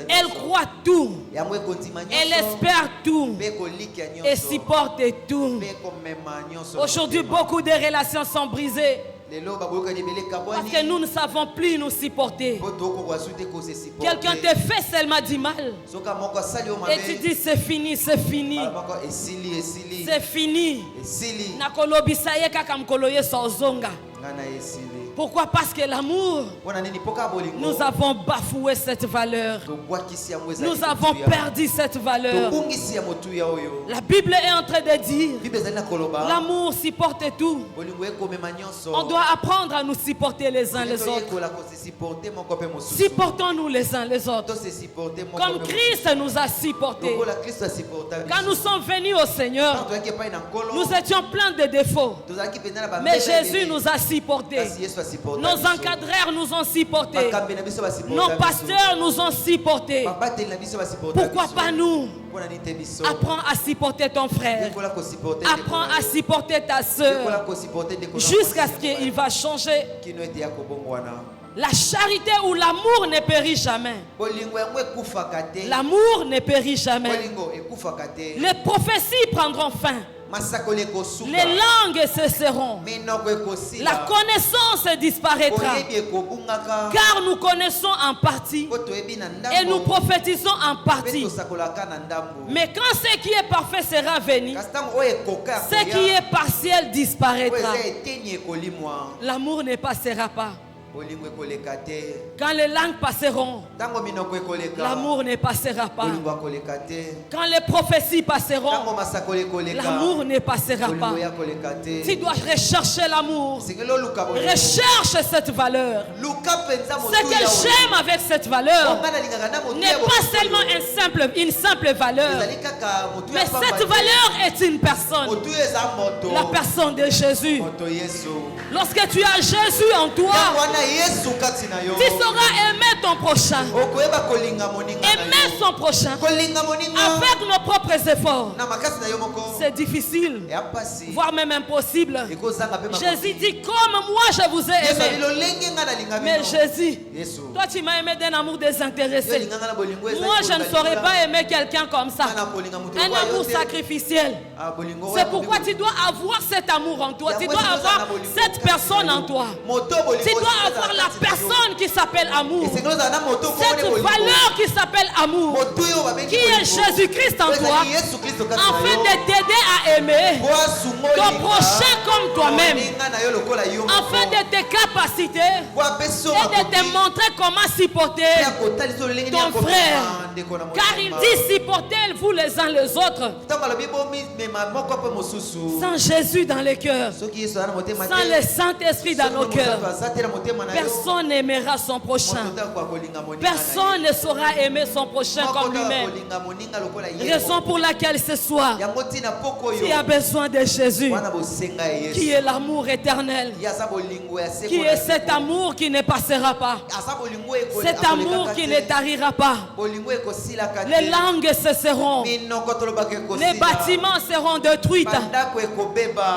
Elle croit tout. Elle espère tout. Et supporte tout. Aujourd'hui, beaucoup de relations sont brisées parce que nous ne savons plus nous supporter. Quelqu'un te fait seulement du mal et tu dis c'est fini, c'est fini. C'est fini. Pourquoi? Parce que l'amour, nous avons bafoué cette valeur. Nous avons perdu cette valeur. La Bible est en train de dire, l'amour supporte tout. On doit apprendre à nous supporter les uns les autres. Supportons-nous les uns les autres. Comme Christ nous a supportés. Quand nous sommes venus au Seigneur, nous étions pleins de défauts. Mais Jésus nous a supportés. Nos encadreurs nous ont supportés. Nos pasteurs nous ont supportés. Pourquoi pas nous? Apprends à supporter ton frère. Apprends à supporter ta soeur. Jusqu'à ce qu'il va changer. La charité ou l'amour ne périt jamais. L'amour ne périt jamais. Les prophéties prendront fin. Les langues cesseront. La connaissance disparaîtra. Car nous connaissons en partie et nous prophétisons en partie. Mais quand ce qui est parfait sera venu, ce qui est partiel disparaîtra. L'amour ne passera pas. Quand les langues passeront, l'amour ne passera pas. Quand les prophéties passeront, l'amour ne passera pas. Tu dois rechercher l'amour. Recherche cette valeur. Ce que j'aime avec cette valeur n'est pas seulement une simple valeur, mais cette valeur est une personne. La personne de Jésus. Lorsque tu as Jésus en toi, tu sauras aimer ton prochain. Aimer son prochain avec nos propres efforts. C'est difficile, voire même impossible. Jésus dit, comme moi je vous ai aimé. Mais Jésus, toi tu m'as aimé d'un amour désintéressé. Moi je ne saurais pas aimer quelqu'un comme ça. Un amour sacrificiel. C'est pourquoi tu dois avoir cet amour en toi. Tu dois avoir cette personne en toi. Tu dois avoir la personne qui s'appelle amour. Cette valeur qui s'appelle amour, qui est Jésus-Christ en toi, afin de t'aider à aimer ton prochain comme toi-même, afin de tes capacités et de te montrer comment supporter ton frère. Car il dit supportez-vous les uns les autres. Sans Jésus dans les cœurs, sans le Saint-Esprit dans nos cœurs, personne n'aimera son prochain. Personne ne saura aimer son prochain comme lui-même. Raison pour laquelle ce soir, tu as besoin de Jésus, qui est l'amour éternel, qui est cet amour qui ne passera pas, cet amour qui ne tarira pas. Les langues cesseront, les bâtiments seront détruits,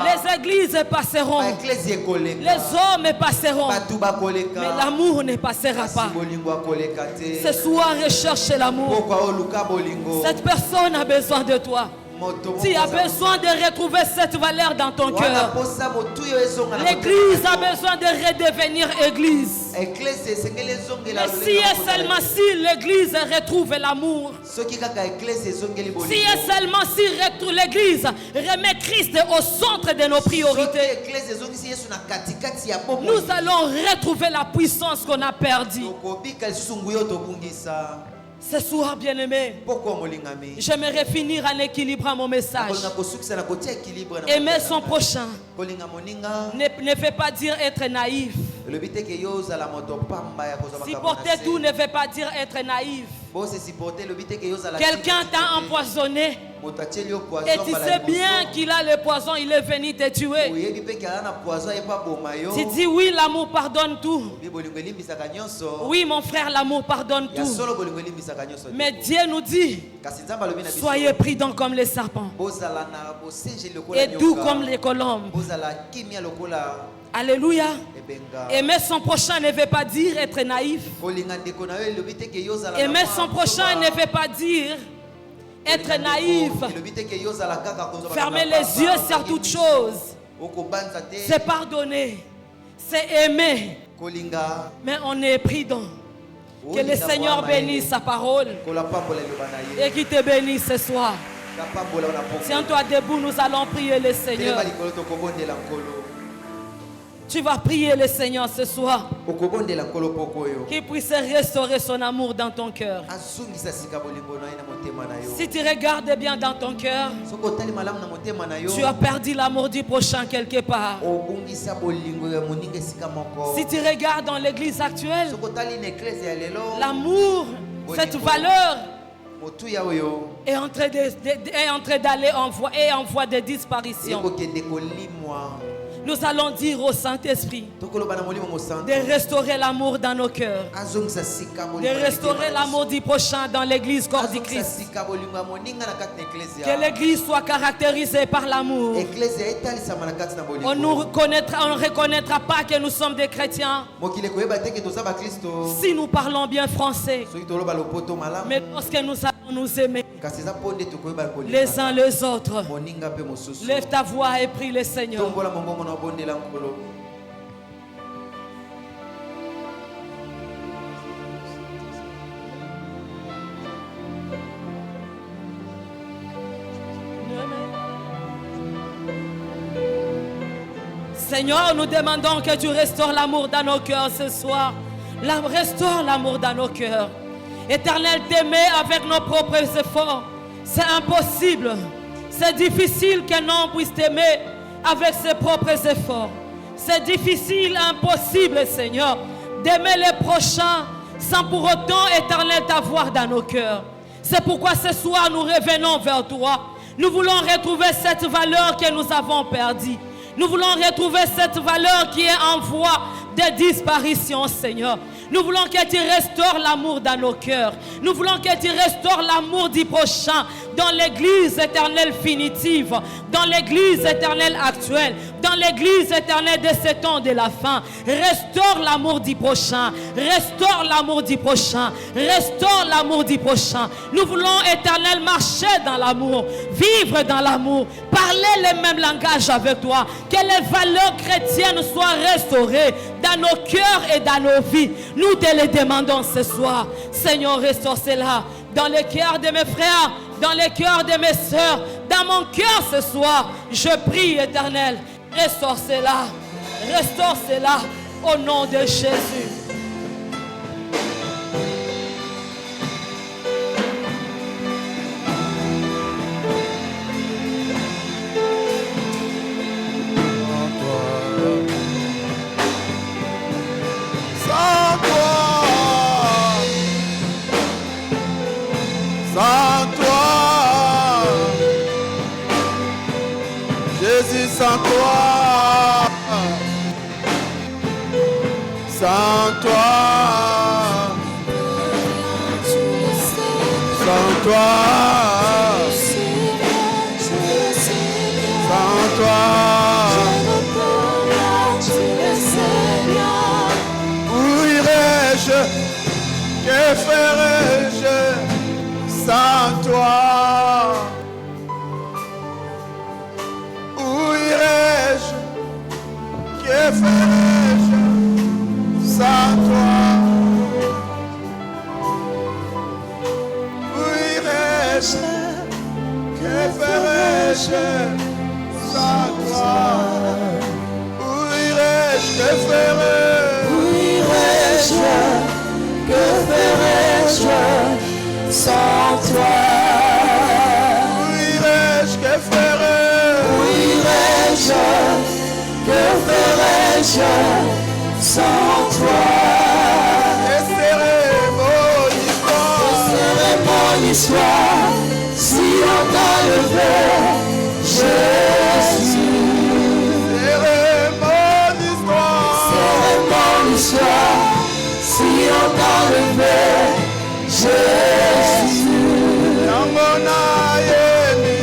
les églises passeront, les hommes passeront, mais l'amour ne passera pas. Ce soir, recherche l'amour. Cette personne a besoin de toi. Tu as besoin de retrouver cette valeur dans ton cœur. L'église a besoin de redevenir église. Mais si et seulement si l'église retrouve l'amour, si et seulement si l'église remet Christ au centre de nos priorités, nous allons retrouver la puissance qu'on a perdue. Ce soir, bien-aimé, j'aimerais finir en équilibrant mon message. Aimer son prochain ne fait pas dire être naïf. Supporter tout ne veut pas dire être naïf. Quelqu'un t'a empoisonné et tu sais bien qu'il a le poison, il est venu te tuer. Tu dis oui, l'amour pardonne tout. Oui, mon frère, l'amour pardonne tout. Mais Dieu nous dit, soyez prudents comme les serpents et doux comme les colombes. Alléluia. Aimer son prochain ne veut pas dire être naïf. Aimer son prochain ne veut pas dire être naïf. Fermer les yeux sur toutes choses. C'est pardonner. C'est aimer. Mais on est prudent. Que le Seigneur bénisse sa parole et qu'il te bénisse ce soir. Tiens-toi debout, nous allons prier le Seigneur. Tu vas prier le Seigneur ce soir. okobondela nkolo poko oyo Qu'il puisse restaurer son amour dans ton cœur. azongisa sika bolingo na ye na motema na yo. Si tu regardes bien dans ton cœur, soki otali malamu na motema na yo tu as perdu l'amour du prochain quelque part. obungisa bolingo ya moninga esika moko. Si tu regardes dans l'église actuelle, soki otali na eklese ya lelo l'amour, cette valeur motuya oyo est en train d'aller en voie de disparition. ekokende kolimwa. Nous allons dire au Saint-Esprit tokoloba na molimo mosantu de restaurer l'amour dans nos cœurs, azongisa sika de bolingo na restaurer mitema na l'amour du prochain dans l'église corps du azongisa Christ. sika bolingo ya moninga na kati na eklese Que ya l'église soit caractérisée par l'amour. eklese ya etalisama na kati na On ne bolingo. reconnaîtra pas que nous sommes des chrétiens mokili koyeba te ke toza bakristo si nous parlons bien français. soki toloba lopoto malamu Mais lorsque nous allons nous aimer kasi eza mpo nde tokoyeba les uns les autres, moninga mpe mosusu. lève ta voix et prie le Seigneur. tombola mongongo na obondela nkolo. Seigneur, nous demandons que tu restaures l'amour dans nos cœurs ce soir. Restaure l'amour dans nos cœurs. Éternel, t'aimer avec nos propres efforts, c'est impossible. C'est difficile qu'un homme puisse t'aimer avec ses propres efforts. C'est difficile, impossible, Seigneur, d'aimer les prochains sans pour autant, Éternel, t'avoir dans nos cœurs. C'est pourquoi ce soir, nous revenons vers toi. Nous voulons retrouver cette valeur que nous avons perdue. Nous voulons retrouver cette valeur qui est en voie de disparition, Seigneur. Nous voulons que tu restaures l'amour dans nos cœurs. Nous voulons que tu restaures l'amour du prochain dans l'église éternelle finitive, dans l'église éternelle actuelle, dans l'église éternelle de ce temps de la fin. Restaure l'amour du prochain. Restaure l'amour du prochain. Restaure l'amour du prochain. Nous voulons, éternel, marcher dans l'amour, vivre dans l'amour, parler le même langage avec toi. Que les valeurs chrétiennes soient restaurées dans nos cœurs et dans nos vies. Nous te le demandons ce soir. Seigneur, restaure cela dans les cœurs de mes frères, dans les cœurs de mes sœurs, dans mon cœur ce soir. Je prie, éternel, restaure cela. Restaure cela au nom de Jésus. Sans toi, Jésus, sans toi, sans toi, sans toi, sans toi, où irais-je, que ferais-je sans toi? Où irais-je? Que ferais-je sans toi? Où irais-je? Que ferais-je sans toi? Où irais-je? Que ferais-je? Où irais-je? Que ferais-je sans toi? Où irais-je? Que ferais-je? Où irais-je? Que ferais-je sans toi? Et serait mon histoire Si on t'enlevait Jésus, serait mon histoire si on t'enlevait Jésus. yango nayeni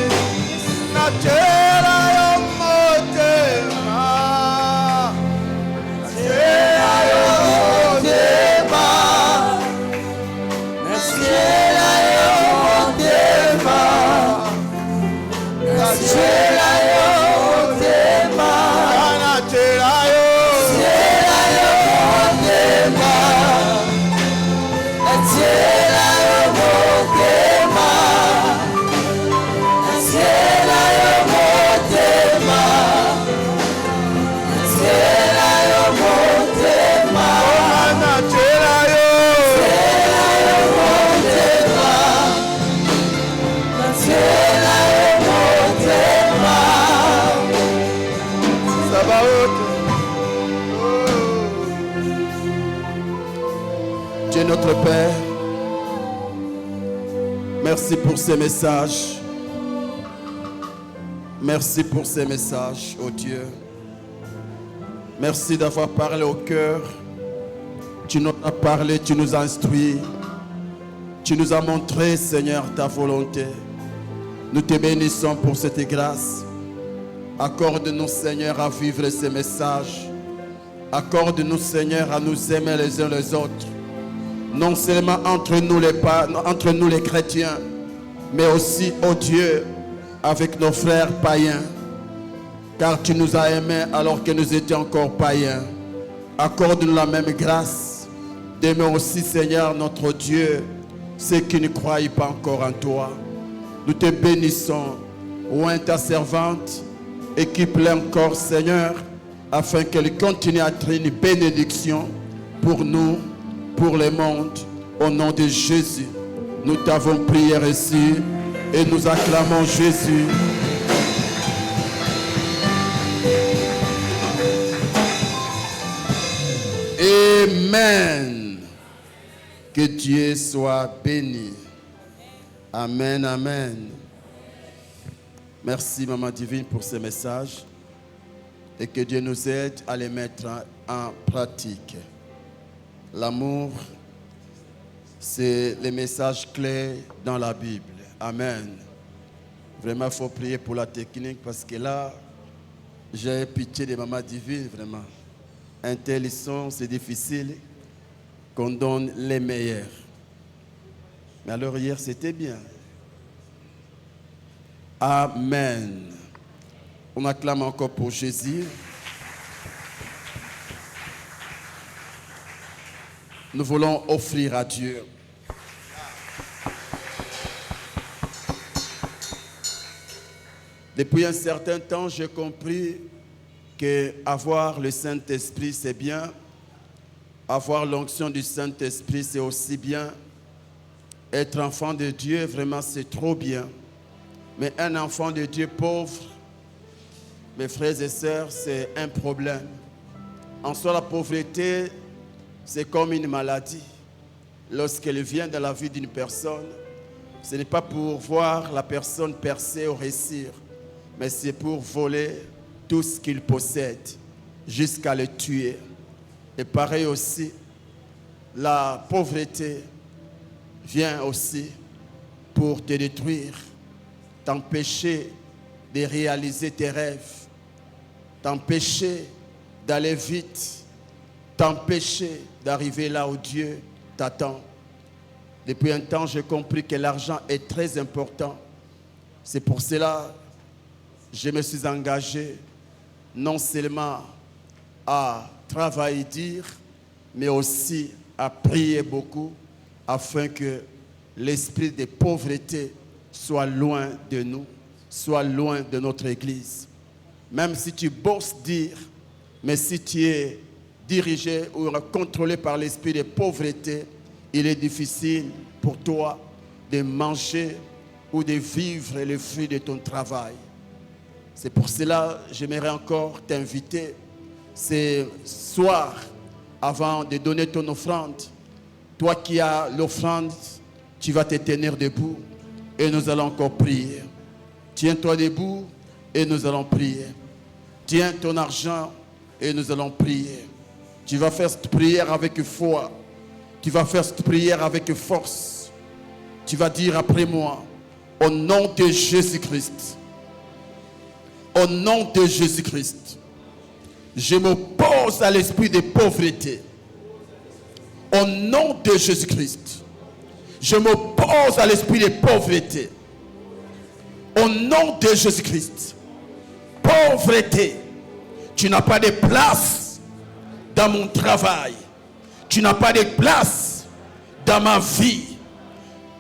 natela yo motema natela yo motema Nasiela yo motema, nasiela yo motema, natela yo nasiela yo motema, nasiela yo Dieu notre Père, merci pour ces messages. Merci pour ces messages, oh Dieu. Merci d'avoir parlé au cœur. Tu nous as parlé, tu nous as instruits. Tu nous as montré, Seigneur, ta volonté. Nous te bénissons pour cette grâce. Accorde-nous, Seigneur, à vivre ces messages. Accorde-nous, Seigneur, à nous aimer les uns les autres. Non seulement entre nous les chrétiens, mais aussi, oh Dieu, avec nos frères païens. Car tu nous as aimés alors que nous étions encore païens. Accorde-nous la même grâce d'aimer aussi, Seigneur, notre Dieu, ceux qui ne croient pas encore en toi. Nous te bénissons. Oins ta servante, équipe-la encore, Seigneur, afin qu'elle continue à être une bénédiction pour nous, pour le monde. Au nom de Jésus, nous t'avons prié ici et nous acclamons Jésus. Amen. Que Dieu soit béni. Amen, amen. Merci, Maman Divine, pour ce message. Et que Dieu nous aide à les mettre en pratique. L'amour, c'est les messages clés dans la Bible. Amen. Vraiment, il faut prier pour la technique parce que là, j'ai pitié de Maman Divine, vraiment. Un tel son, c'est difficile qu'on donne les meilleurs. Mais alors hier, c'était bien. Amen. On acclame encore pour Jésus. Nous voulons offrir à Dieu. Depuis un certain temps, j'ai compris qu'avoir le Saint-Esprit, c'est bien. Avoir l'onction du Saint-Esprit, c'est aussi bien. Être enfant de Dieu, vraiment, c'est trop bien. Mais un enfant de Dieu pauvre, mes frères et sœurs, c'est un problème. En soi, la pauvreté, c'est comme une maladie. Lorsqu'elle vient dans la vie d'une personne, ce n'est pas pour voir la personne percer ou réussir, mais c'est pour voler tout ce qu'il possède jusqu'à le tuer. Et pareil aussi, la pauvreté vient aussi pour te détruire, t'empêcher de réaliser tes rêves, t'empêcher d'aller vite, t'empêcher d'arriver là où Dieu t'attend. Depuis un temps, j'ai compris que l'argent est très important. C'est pour cela que je me suis engagé non seulement à travailler dur, mais aussi à prier beaucoup afin que l'esprit de pauvreté soit loin de nous, soit loin de notre église. Même si tu bosses dire, mais si tu es dirigé ou contrôlé par l'esprit de pauvreté, il est difficile pour toi de manger ou de vivre le fruit de ton travail. C'est pour cela que j'aimerais encore t'inviter ce soir, avant de donner ton offrande. Toi qui as l'offrande, tu vas te tenir debout et nous allons encore prier. Tiens-toi debout et nous allons prier. Tiens ton argent et nous allons prier. Tu vas faire cette prière avec foi. Tu vas faire cette prière avec force. Tu vas dire après moi, au nom de Jésus-Christ, au nom de Jésus-Christ, je m'oppose à l'esprit de pauvreté. Au nom de Jésus-Christ, je m'oppose à l'esprit de pauvreté. Au nom de Jésus-Christ, pauvreté, tu n'as pas de place dans mon travail. Tu n'as pas de place dans ma vie.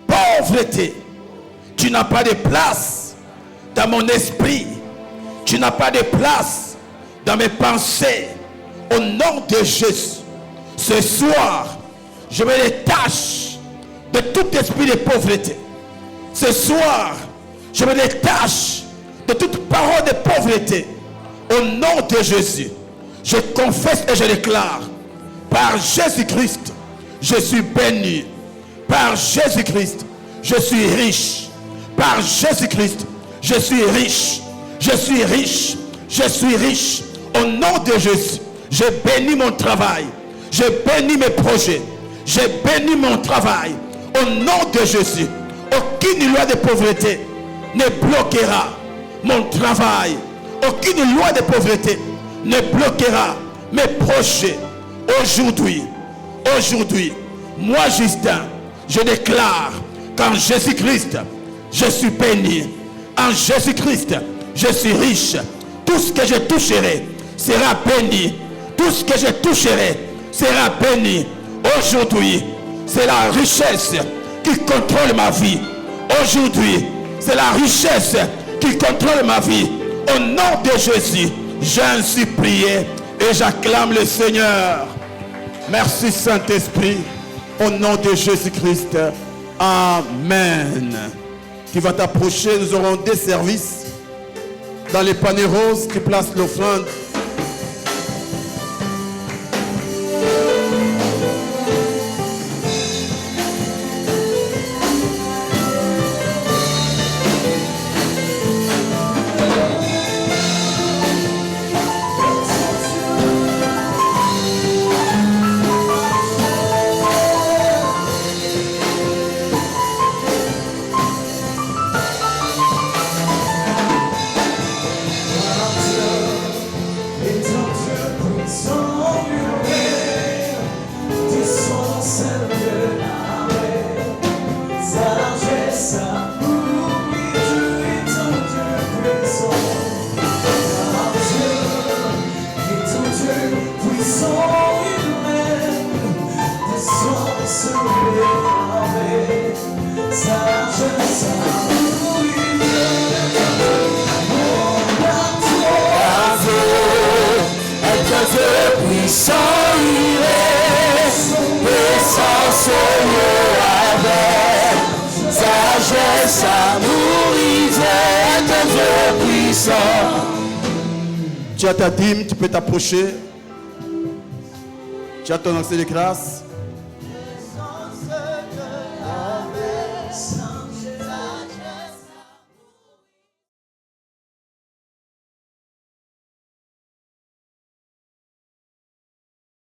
Pauvreté, tu n'as pas de place dans mon esprit. Tu n'as pas de place dans mes pensées. Au nom de Jésus, ce soir, je me détache de tout esprit de pauvreté. Ce soir, je me détache de toute parole de pauvreté. Au nom de Jésus, je confesse et je déclare, par Jésus-Christ, je suis béni. Par Jésus-Christ, je suis riche. Par Jésus-Christ, je suis riche. Je suis riche. Je suis riche. Au nom de Jésus, je bénis mon travail. Je bénis mes projets. Je bénis mon travail. Au nom de Jésus, aucune loi de pauvreté ne bloquera mon travail. Aucune loi de pauvreté ne bloquera mes projets. Aujourd'hui, moi Justin, je déclare qu'en Jésus-Christ, je suis béni. En Jésus-Christ, je suis riche. Tout ce que je toucherai sera béni. Tout ce que je toucherai sera béni. Aujourd'hui, c'est la richesse qui contrôle ma vie. Aujourd'hui, c'est la richesse qui contrôle ma vie. Au nom de Jésus, j'ai ainsi prié et j'acclame le Seigneur. Merci Saint-Esprit. Au nom de Jésus-Christ. Amen. Tu vas t'approcher, nous aurons des services. Dans les paniers roses, tu places l'offrande. Tu as ta dîme, tu peux t'approcher. Tu as ton accès de grâce.